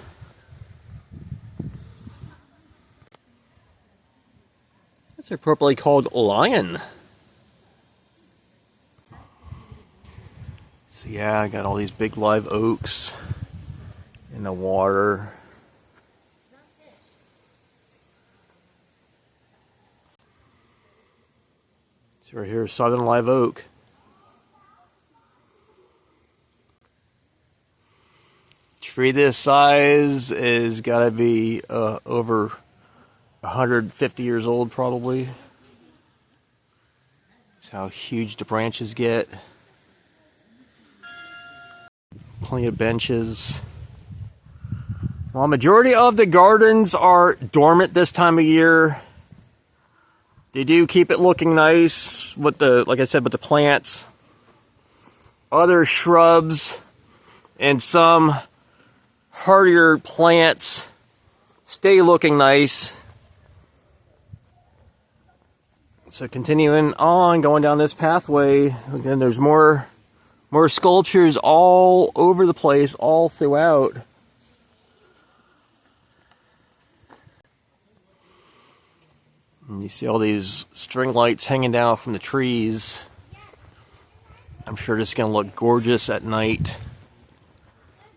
That's appropriately called lion. So yeah, I got all these big live oaks in the water. So right here, southern live oak. Tree this size is gotta be over 150 years old probably. That's how huge the branches get. Plenty of benches. Well, majority of the gardens are dormant this time of year. They do keep it looking nice with the, like I said, with the plants. Other shrubs and some hardier plants stay looking nice. So continuing on, going down this pathway, again, there's more sculptures all over the place, all throughout. And you see all these string lights hanging down from the trees. I'm sure this is going to look gorgeous at night.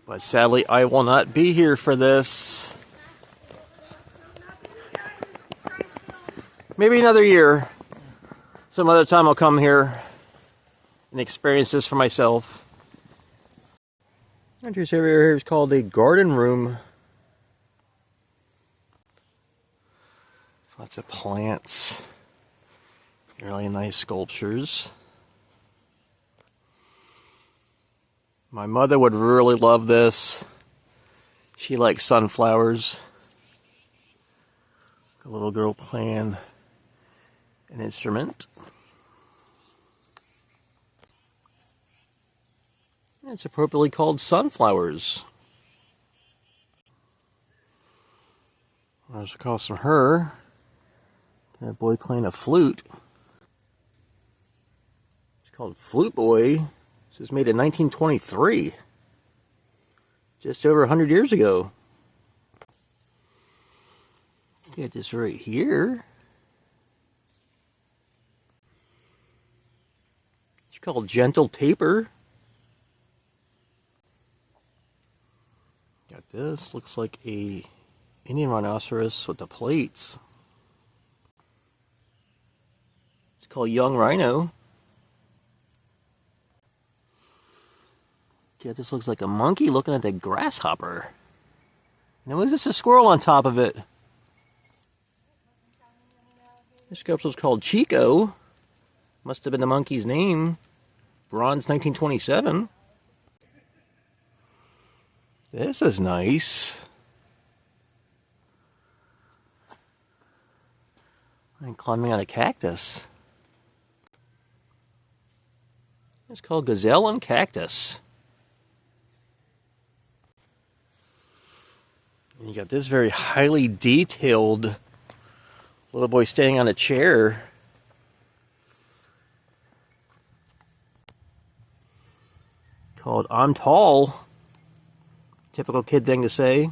But sadly, I will not be here for this. Maybe another year. Some other time I'll come here and experience this for myself. And this area here is called the garden room. Lots of plants, really nice sculptures. My mother would really love this. She likes sunflowers. A little girl playing an instrument. It's appropriately called sunflowers. There's a call from her. That boy playing a flute. It's called Flute Boy. This was made in 1923. Just over 100 years ago. Get this right here. It's called Gentle Taper. Got this. Looks like a Indian rhinoceros with the plates. It's called young rhino. Yeah, this looks like a monkey looking at the grasshopper. Now, is this a squirrel on top of it? This sculpture's called Chico. Must have been the monkey's name. Bronze 1927. This is nice. I'm climbing on a cactus. It's called Gazelle and Cactus. And you got this very highly detailed little boy standing on a chair. Called I'm Tall. Typical kid thing to say.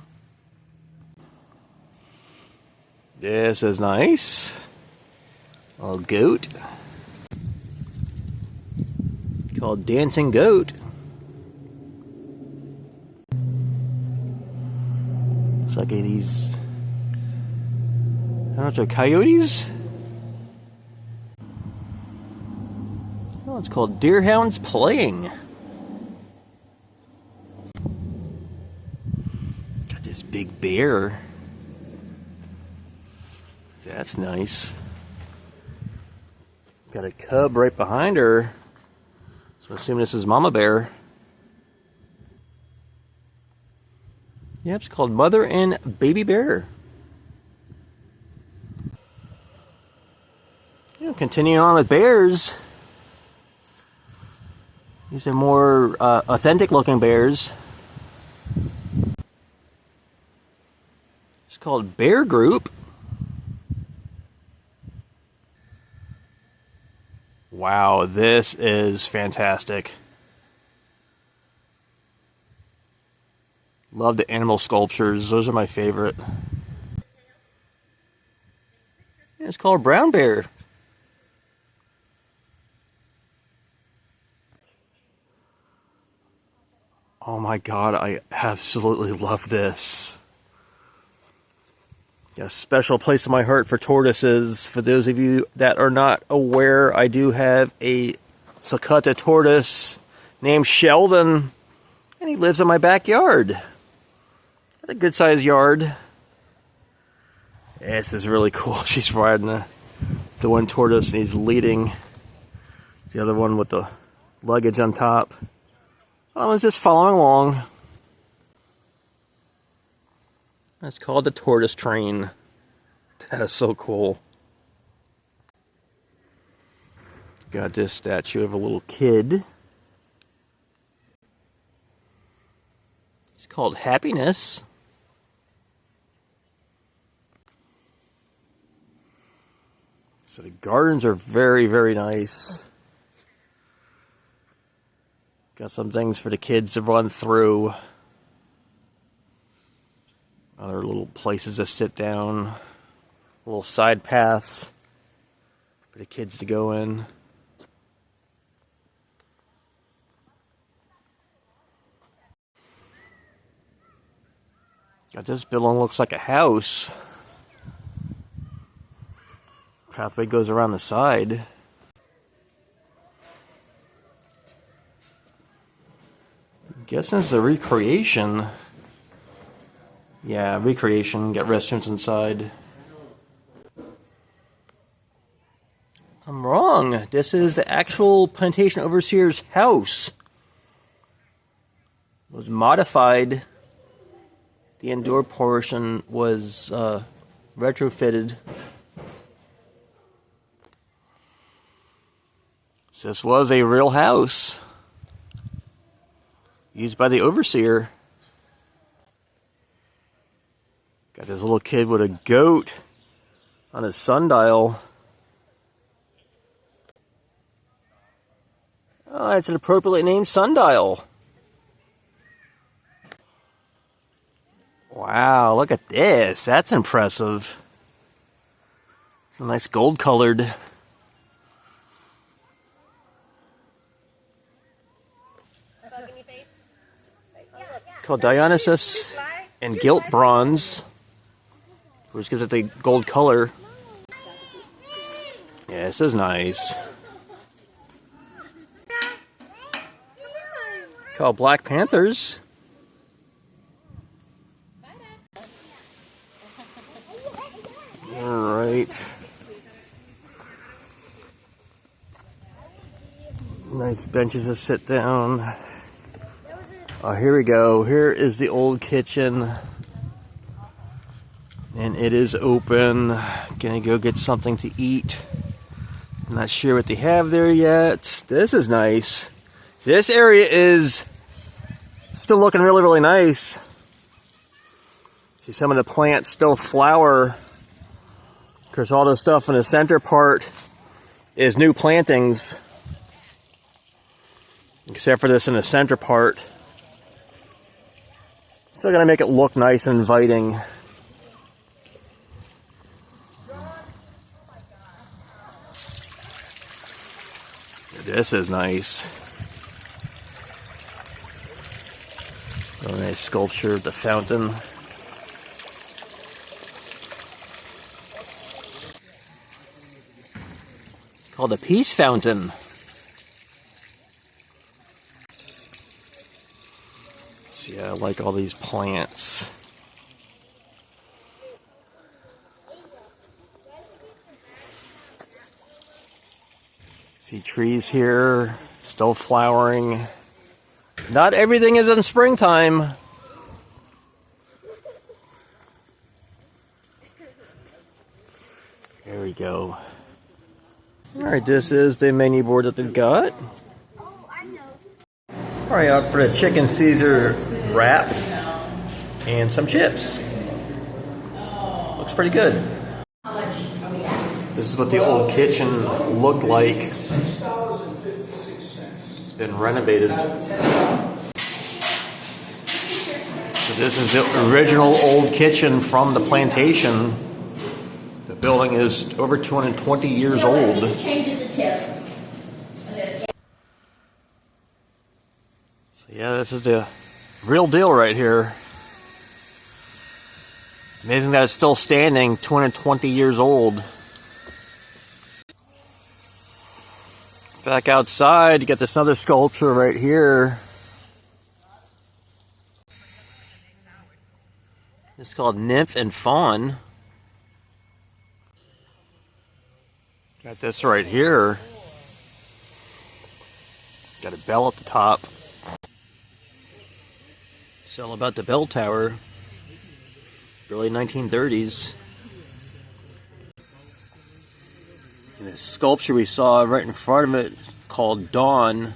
This is nice. A little goat. Called Dancing Goat. Looks like these, I don't know if they're coyotes? Oh, it's called Deerhounds Playing. Got this big bear. That's nice. Got a cub right behind her. So I assume this is Mama Bear. Yep, it's called Mother and Baby Bear. Continuing on with bears. These are more authentic looking bears. It's called Bear Group. Wow, this is fantastic. Love the animal sculptures. Those are my favorite. Yeah, it's called Brown Bear. Oh my god, I absolutely love this. Got a special place in my heart for tortoises. For those of you that are not aware, I do have a sulcata tortoise named Sheldon, and he lives in my backyard. Got a good sized yard. Yeah, this is really cool. She's riding the one tortoise and he's leading the other one with the luggage on top. I was just following along. It's called the tortoise train. That is so cool. Got this statue of a little kid. It's called Happiness. So the gardens are very, very nice. Got some things for the kids to run through. Other little places to sit down. Little side paths for the kids to go in. Got this building, looks like a house. Pathway goes around the side. I'm guessing it's a recreation. Yeah, recreation. Got restrooms inside. I'm wrong. This is the actual plantation overseer's house. It was modified. The indoor portion was retrofitted. So this was a real house used by the overseer. Got this little kid with a goat on his sundial. Oh, it's an appropriately named sundial. Wow, look at this. That's impressive. It's a nice gold colored. Called Dionysus and gilt bronze, which gives it the gold color. Yeah, this is nice. Called Black Panthers. Alright. Nice benches to sit down. Oh, here we go. Here is the old kitchen. And it is open. Gonna go get something to eat. Not sure what they have there yet. This is nice. This area is still looking really, really nice. See some of the plants still flower. Of course, all the stuff in the center part is new plantings. Except for this in the center part. Still gonna make it look nice and inviting. This is nice. A nice sculpture of the fountain. Called the Peace Fountain. See, I like all these plants. See trees here, still flowering. Not everything is in springtime. There we go. Alright, this is the menu board that they've got. Alright, out for the chicken Caesar wrap and some chips. Looks pretty good. This is what the old kitchen looked like. It's been renovated. So this is the original old kitchen from the plantation. The building is over 220 years old. So yeah, this is the real deal right here. Amazing that it's still standing, 220 years old. Back outside, you got this other sculpture right here. It's called Nymph and Fawn. Got this right here. Got a bell at the top. It's all about the bell tower. Early 1930s. And the sculpture we saw right in front of it called Dawn.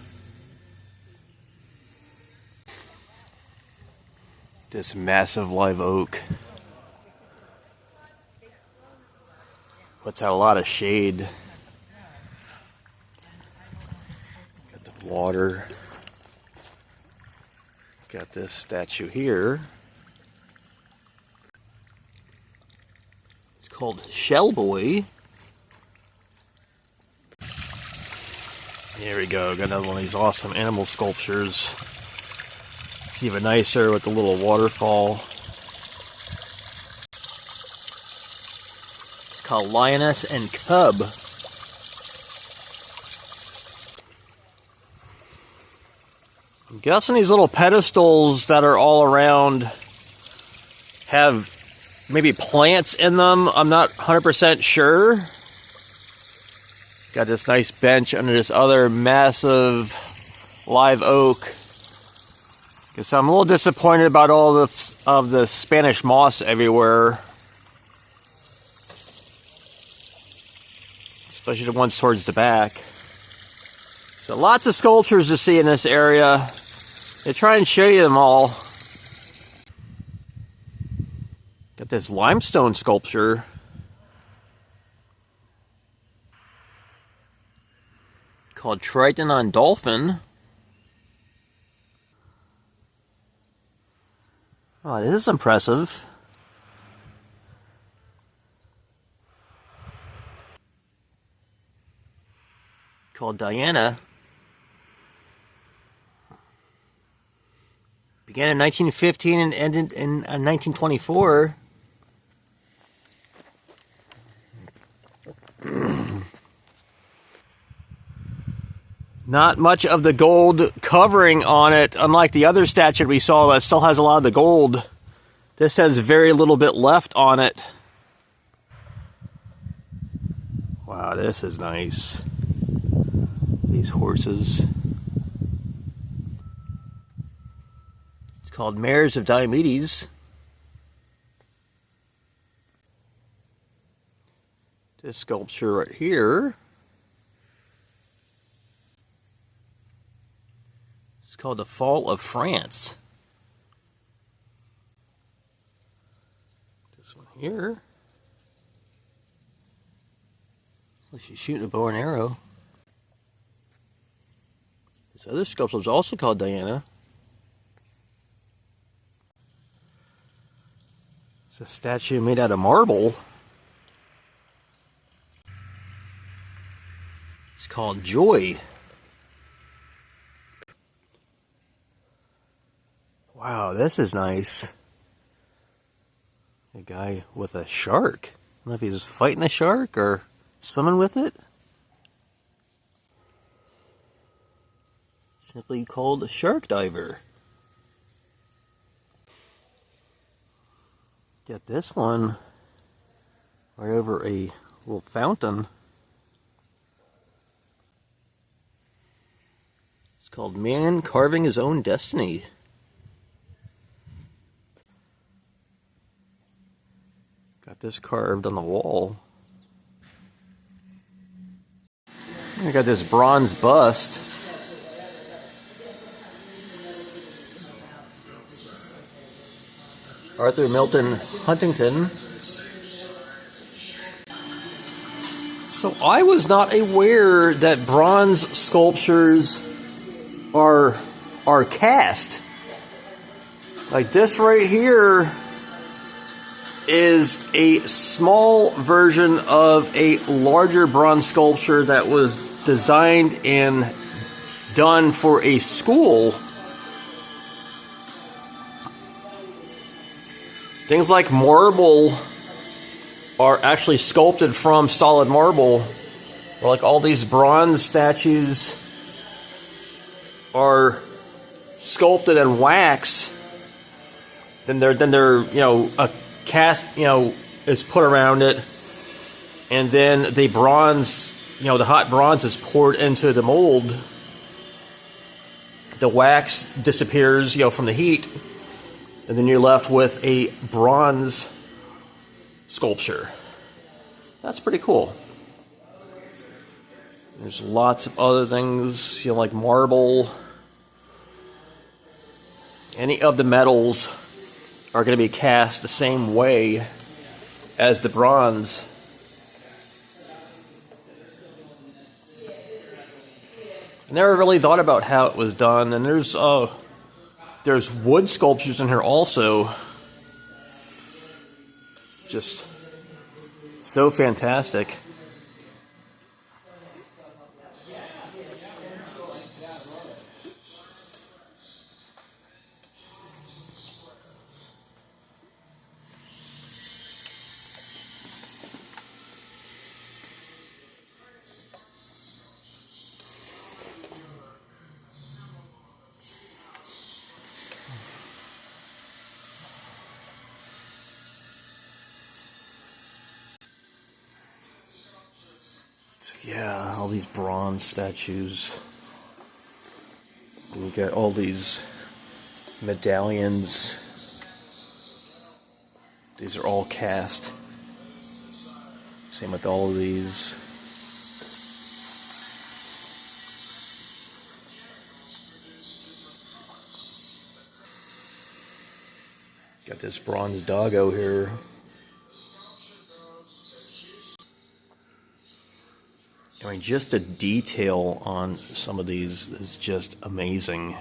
This massive live oak. Puts out a lot of shade. Got the water. Got this statue here. It's called Shellboy. Here we go, got another one of these awesome animal sculptures. It's even nicer with the little waterfall. It's called Lioness and Cub. I'm guessing these little pedestals that are all around have maybe plants in them. I'm not 100% sure. Got this nice bench under this other massive live oak. Guess I'm a little disappointed about all of the Spanish moss everywhere. Especially the ones towards the back. So lots of sculptures to see in this area. They try and show you them all. Got this limestone sculpture. Called Triton on Dolphin. Oh, this is impressive. Called Diana. Began in 1915 and ended in 1924. Not much of the gold covering on it, unlike the other statue we saw that still has a lot of the gold. This has very little bit left on it. Wow, this is nice. These horses. It's called Mares of Diomedes. This sculpture right here. It's called The Fall of France. This one here. Well, she's shooting a bow and arrow. This other sculpture is also called Diana. It's a statue made out of marble. It's called Joy. Wow, this is nice. A guy with a shark. I don't know if he's fighting a shark or swimming with it. Simply called a shark diver. Get this one right over a little fountain. It's called Man Carving His Own Destiny. Got this carved on the wall. I got this bronze bust. Archer Milton Huntington. So I was not aware that bronze sculptures are cast. Like this right here is a small version of a larger bronze sculpture that was designed and done for a school. Things like marble are actually sculpted from solid marble. Like all these bronze statues are sculpted in wax. Then they're a cast is put around it, and then the bronze, the hot bronze is poured into the mold. The wax disappears, from the heat. And then you're left with a bronze sculpture. That's pretty cool. There's lots of other things, like marble. Any of the metals are going to be cast the same way as the bronze. I never really thought about how it was done, and there's wood sculptures in here also. Just so fantastic. So yeah, all these bronze statues. And you got all these medallions. These are all cast. Same with all of these. Got this bronze doggo here. I mean, just the detail on some of these is just amazing.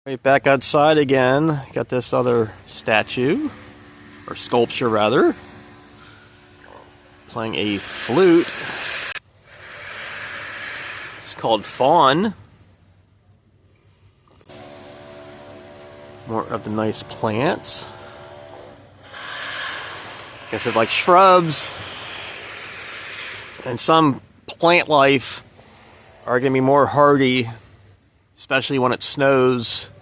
Right, back outside again. Got this other statue, or sculpture rather, playing a flute. It's called Fawn. More of the nice plants. I guess it's like shrubs and some plant life are going to be more hardy, especially when it snows.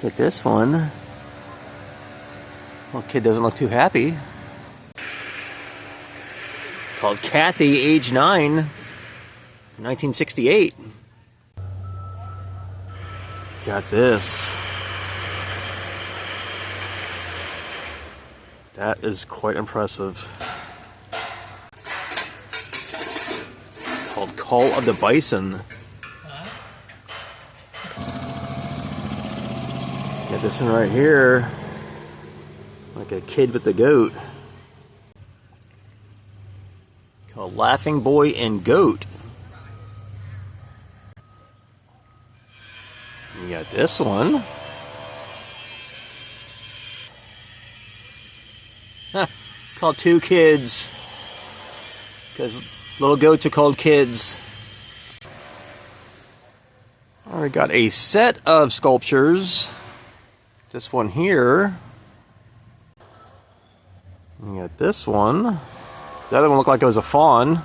Look at this one. Well, kid doesn't look too happy. Called Kathy, age 9, 1968. Got this. That is quite impressive. Called Call of the Bison. Got this one right here. Like a kid with a goat. Called Laughing Boy and Goat. You got this one. Called Two Kids. Because little goats are called kids. Alright, got a set of sculptures. This one here. You got this one. The other one looked like it was a fawn.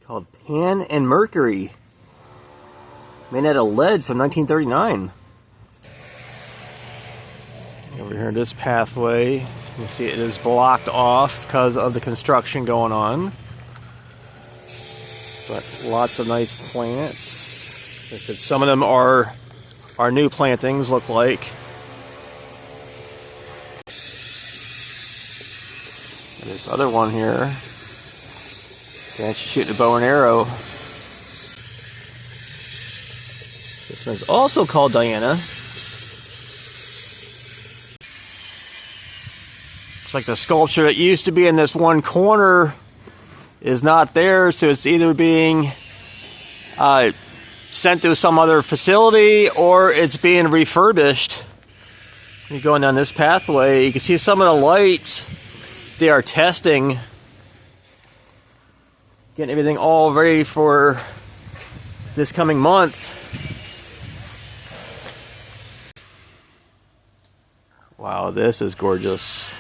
Called Pan and Mercury. Made out of lead from 1939. Over here, this pathway, you can see it is blocked off because of the construction going on. But lots of nice plants. Like I said, some of them are new plantings, look like. And this other one here. Yeah, she's shooting a bow and arrow. This one's also called Diana. Looks like the sculpture that used to be in this one corner is not there, so it's either being sent to some other facility or it's being refurbished. You're going down this pathway, you can see some of the lights they are testing, getting everything all ready for this coming month. Wow, this is gorgeous.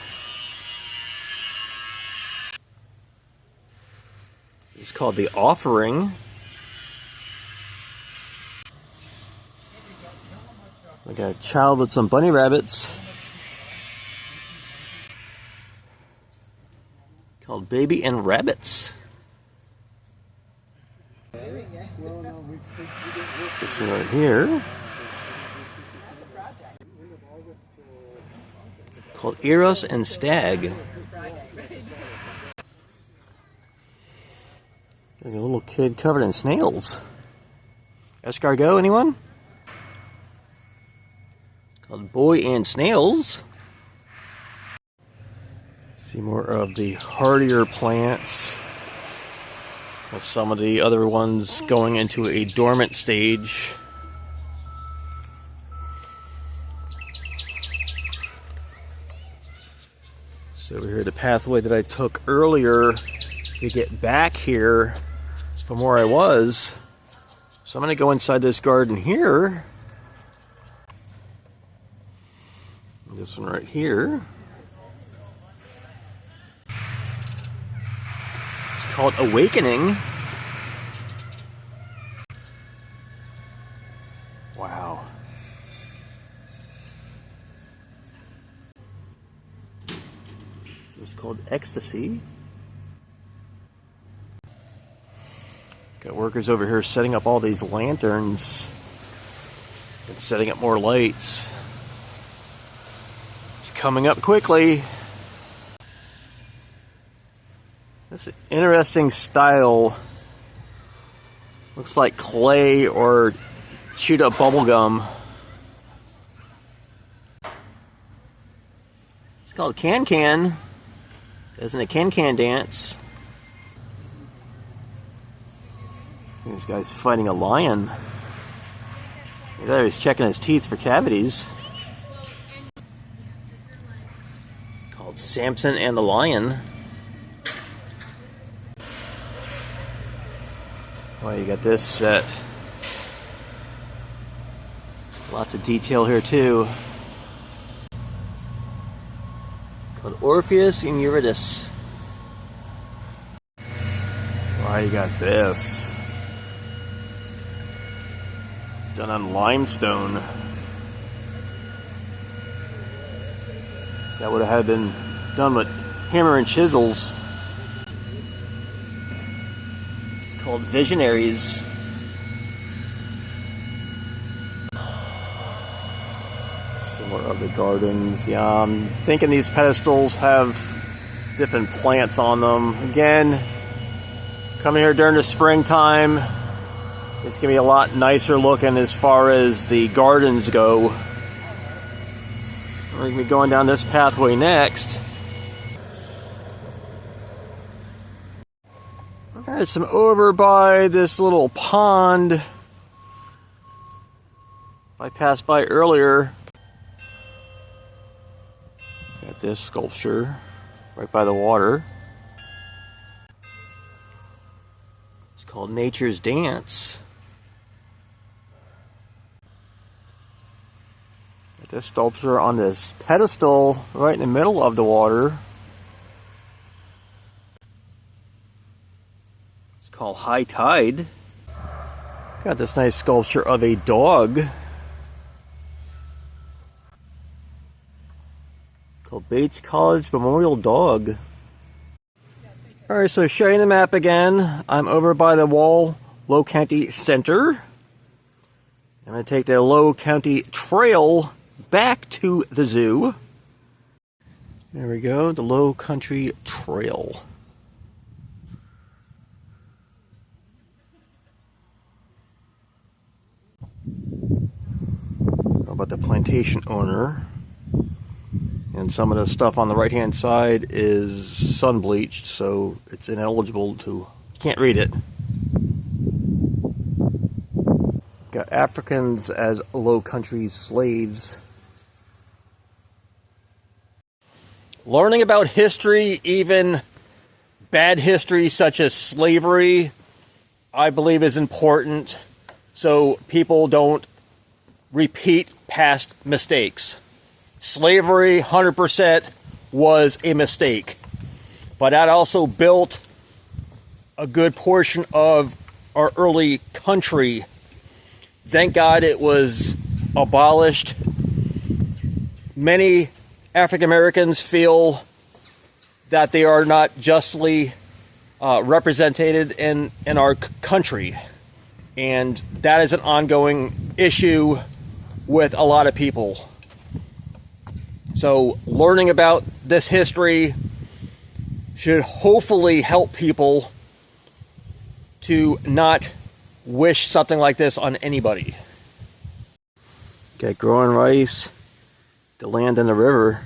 It's called The Offering. We got a child with some bunny rabbits. Called Baby and Rabbits. This one right here. Called Eros and Stag. Got a little kid covered in snails. Escargot, anyone? Called Boy and Snails. See more of the hardier plants. With some of the other ones going into a dormant stage. So over here, the pathway that I took earlier to get back here from where I was. So I'm going to go inside this garden here. This one right here. It's called Awakening. Wow. It's called Ecstasy. Got workers over here setting up all these lanterns and setting up more lights. It's coming up quickly. This interesting style. Looks like clay or chewed up bubble gum. It's called Can-Can. Isn't it Can-Can dance? This guy's fighting a lion. He's checking his teeth for cavities. Called Samson and the Lion. Well, you got this set. Lots of detail here too. Called Orpheus and Eurydice. Wow, you got this. Done on limestone. That would have been done with hammer and chisels. It's called Visionaries. More of the gardens. Yeah, I'm thinking these pedestals have different plants on them. Again, coming here during the springtime, it's gonna be a lot nicer looking as far as the gardens go. We're gonna be going down this pathway next. Alright, so I'm over by this little pond. If I passed by earlier, got this sculpture right by the water. It's called Nature's Dance. Got this sculpture on this pedestal right in the middle of the water. It's called High Tide. Got this nice sculpture of a dog called Bates College Memorial Dog. Alright, so showing the map again. I'm over by the Wall Low County Center. I'm going to take the Low County Trail back to the zoo. There we go, the Low Country Trail. How about the plantation owner? And some of the stuff on the right hand side is sun bleached, so it's ineligible to, can't read it. Got Africans as low country slaves. Learning about history, even bad history such as slavery, I believe is important so people don't repeat past mistakes. Slavery, 100%, was a mistake. But that also built a good portion of our early country. Thank God it was abolished. Many African Americans feel that they are not justly represented in our country. And that is an ongoing issue with a lot of people. So learning about this history should hopefully help people to not wish something like this on anybody. Got growing rice, the land and the river.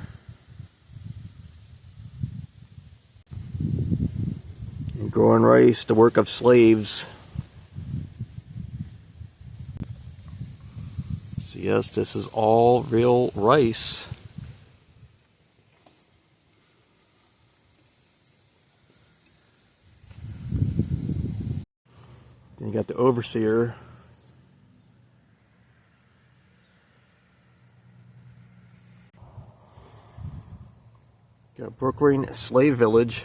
And growing rice, the work of slaves. So yes, this is all real rice. Then you got the overseer. Got Brookgreen Slave Village.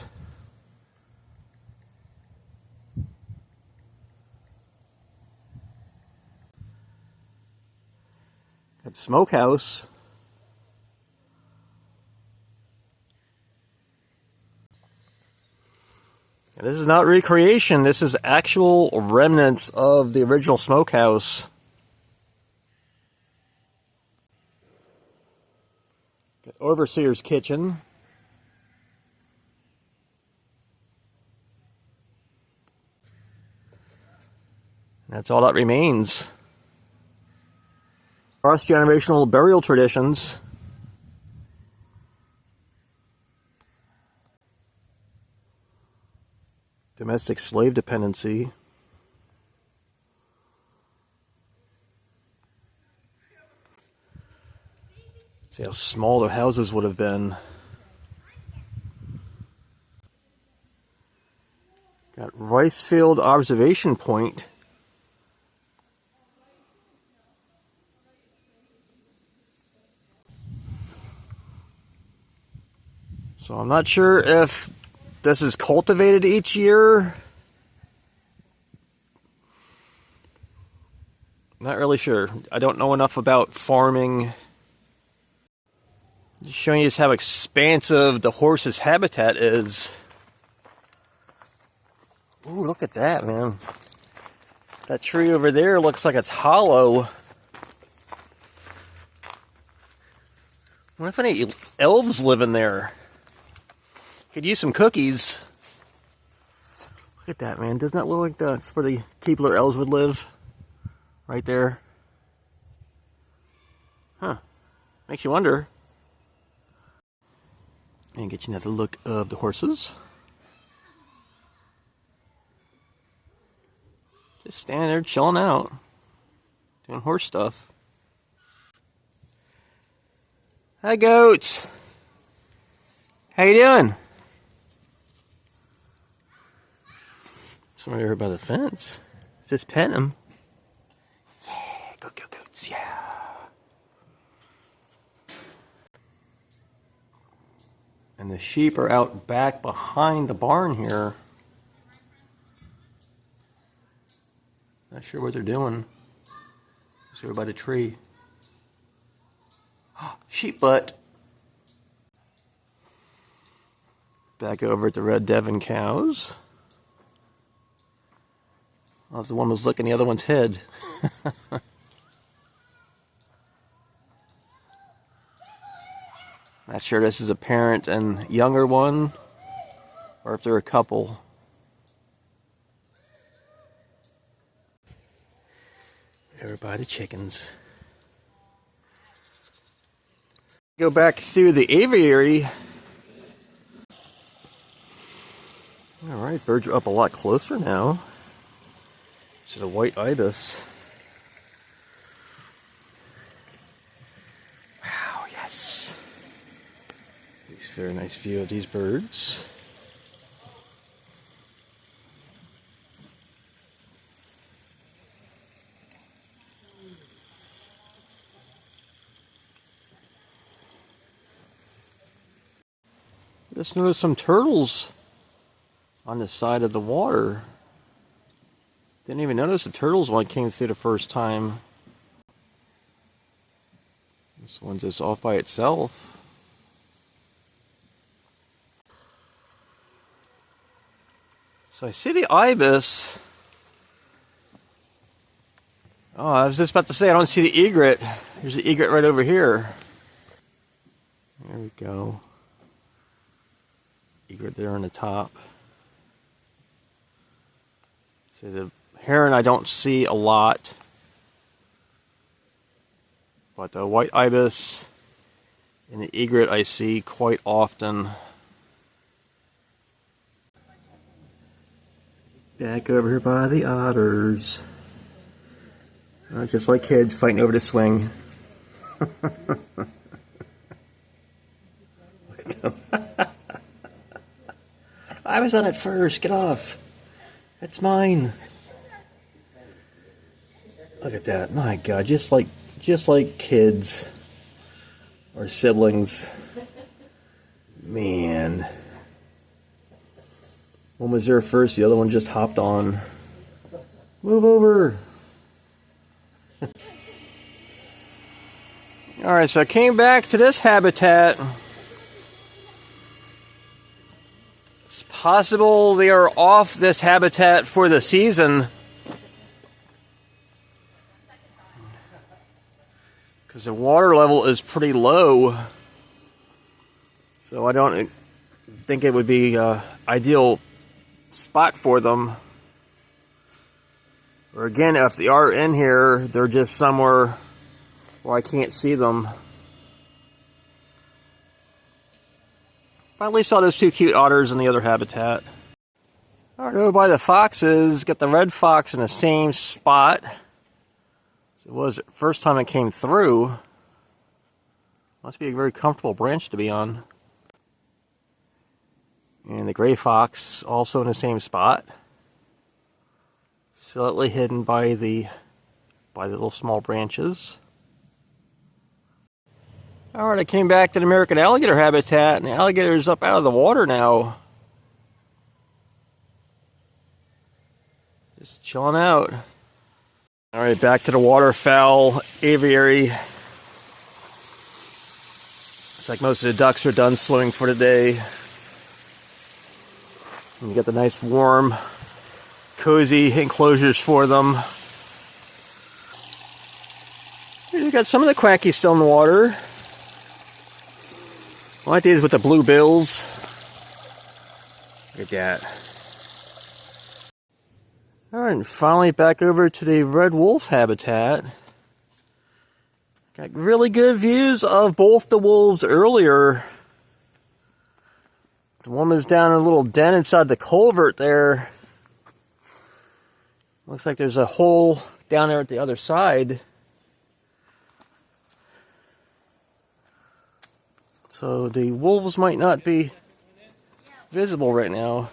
Got the smokehouse. And this is not recreation, this is actual remnants of the original smokehouse. Got overseer's kitchen. That's all that remains. Cross-generational burial traditions. Domestic slave dependency. See how small the houses would have been. Got rice field observation point. So I'm not sure if this is cultivated each year. Not really sure. I don't know enough about farming. Just showing you just how expansive the horse's habitat is. Ooh, look at that, man. That tree over there looks like it's hollow. I wonder if any elves live in there. Could use some cookies. Look at that, man. Doesn't that look like that's where the Keebler elves would live? Right there. Huh. Makes you wonder. And get you another look of the horses. Just standing there chilling out. Doing horse stuff. Hi, goats. How you doing? Somebody over by the fence. Just petting them. Yeah, go goats, yeah. And the sheep are out back behind the barn here. Not sure what they're doing. Just over by the tree. Sheep butt. Back over at the red Devon cows. Oh, the one was licking the other one's head. Not sure this is a parent and younger one, or if they're a couple. Everybody chickens. Go back through the aviary. Alright, birds are up a lot closer now to the white ibis. Wow, yes. Very nice view of these birds. Just noticed some turtles on the side of the water. Didn't even notice the turtles when I came through the first time. This one's just off by itself. So I see the ibis. Oh, I was just about to say I don't see the egret. There's the egret right over here. There we go. Egret there on the top. So the heron I don't see a lot. But the white ibis and the egret I see quite often. Back over here by the otters. Just like kids fighting over the swing. Look at them. I was on it first. Get off. That's mine. Look at that. My God, just like kids or siblings. Man. One was there first, the other one just hopped on. Move over. Alright, so I came back to this habitat. It's possible they are off this habitat for the season. Because the water level is pretty low. So I don't think it would be ideal spot for them. Or again, if they are in here, they're just somewhere where I can't see them. But at least saw those two cute otters in the other habitat. Alright, over by the foxes, got the red fox in the same spot. It was the first time it came through. Must be a very comfortable branch to be on. And the gray fox also in the same spot. Slightly hidden by the little small branches. Alright, I came back to the American alligator habitat, and the alligator's up out of the water now. Just chilling out. Alright, back to the waterfowl aviary. It's like most of the ducks are done swimming for the day. And you got the nice warm, cozy enclosures for them. You got some of the quackies still in the water. I like these with the blue bills. Look at that. Alright, and finally back over to the red wolf habitat. Got really good views of both the wolves earlier. The one was down in a little den inside the culvert there. Looks like there's a hole down there at the other side. So the wolves might not be visible right now.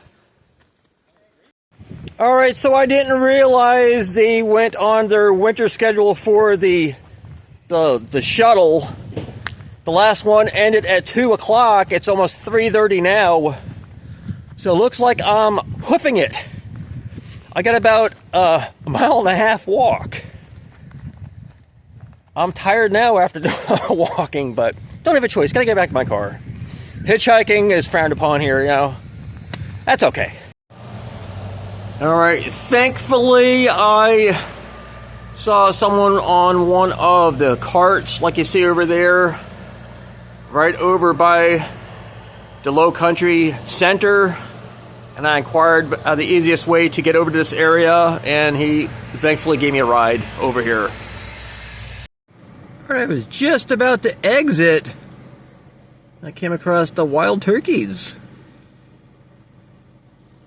Alright, so I didn't realize they went on their winter schedule for the shuttle. The last one ended at 2 o'clock. It's almost 3:30 now. So it looks like I'm hoofing it. I got about a mile and a half walk. I'm tired now after walking, but don't have a choice. Gotta get back to my car. Hitchhiking is frowned upon here, you know. That's okay. Alright, thankfully I saw someone on one of the carts, like you see over there, right over by the Lowcountry Center, and I inquired the easiest way to get over to this area, and he thankfully gave me a ride over here. Alright, I was just about to exit. I came across the wild turkeys.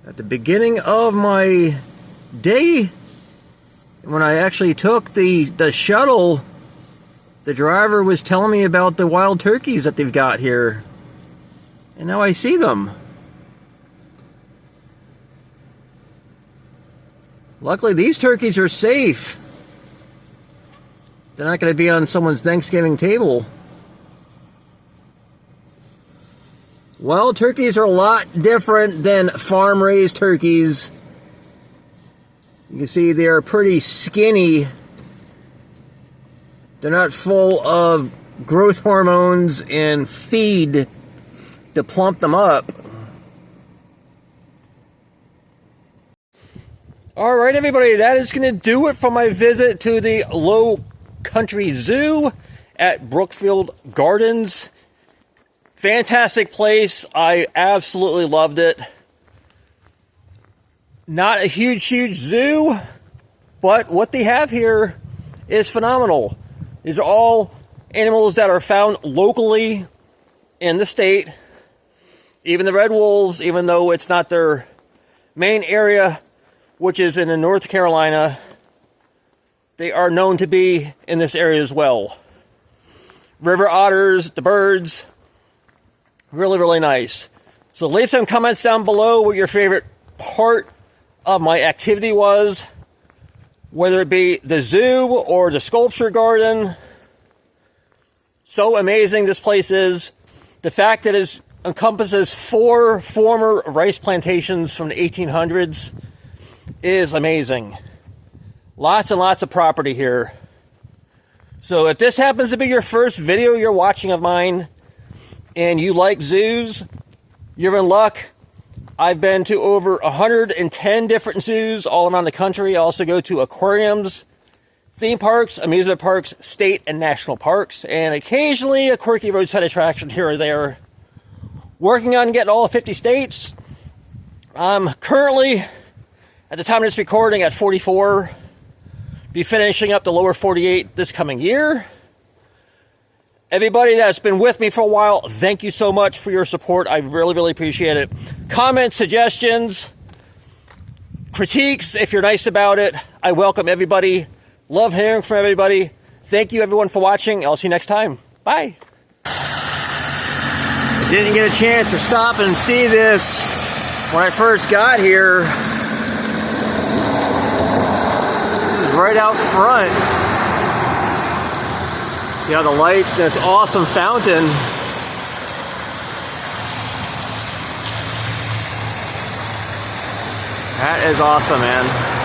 At the beginning of my day, when I actually took the shuttle, the driver was telling me about the wild turkeys that they've got here. And now I see them. Luckily, these turkeys are safe. They're not going to be on someone's Thanksgiving table. Wild turkeys are a lot different than farm-raised turkeys. You can see they are pretty skinny. They're not full of growth hormones and feed to plump them up. Alright everybody, that is going to do it for my visit to the Lowcountry Zoo at Brookgreen Gardens. Fantastic place. I absolutely loved it. Not a huge zoo, but what they have here is phenomenal. These are all animals that are found locally in the state. Even the red wolves, even though it's not their main area, which is in North Carolina, they are known to be in this area as well. River otters, the birds, really, really nice. So leave some comments down below what your favorite part of my activity was, whether it be the zoo or the sculpture garden. So amazing this place is. The fact that it encompasses 4 former rice plantations from the 1800s is amazing. Lots and lots of property here. So if this happens to be your first video you're watching of mine and you like zoos, you're in luck. I've been to over 110 different zoos all around the country. I also go to aquariums, theme parks, amusement parks, state and national parks, and occasionally a quirky roadside attraction here or there. Working on getting all 50 states. I'm currently, at the time of this recording, at 44. Be finishing up the lower 48 this coming year. Everybody that's been with me for a while, thank you so much for your support. I really, really appreciate it. Comments, suggestions, critiques, if you're nice about it. I welcome everybody. Love hearing from everybody. Thank you, everyone, for watching. I'll see you next time. Bye. I didn't get a chance to stop and see this when I first got here. right out front. See how the lights, this awesome fountain. That is awesome, man.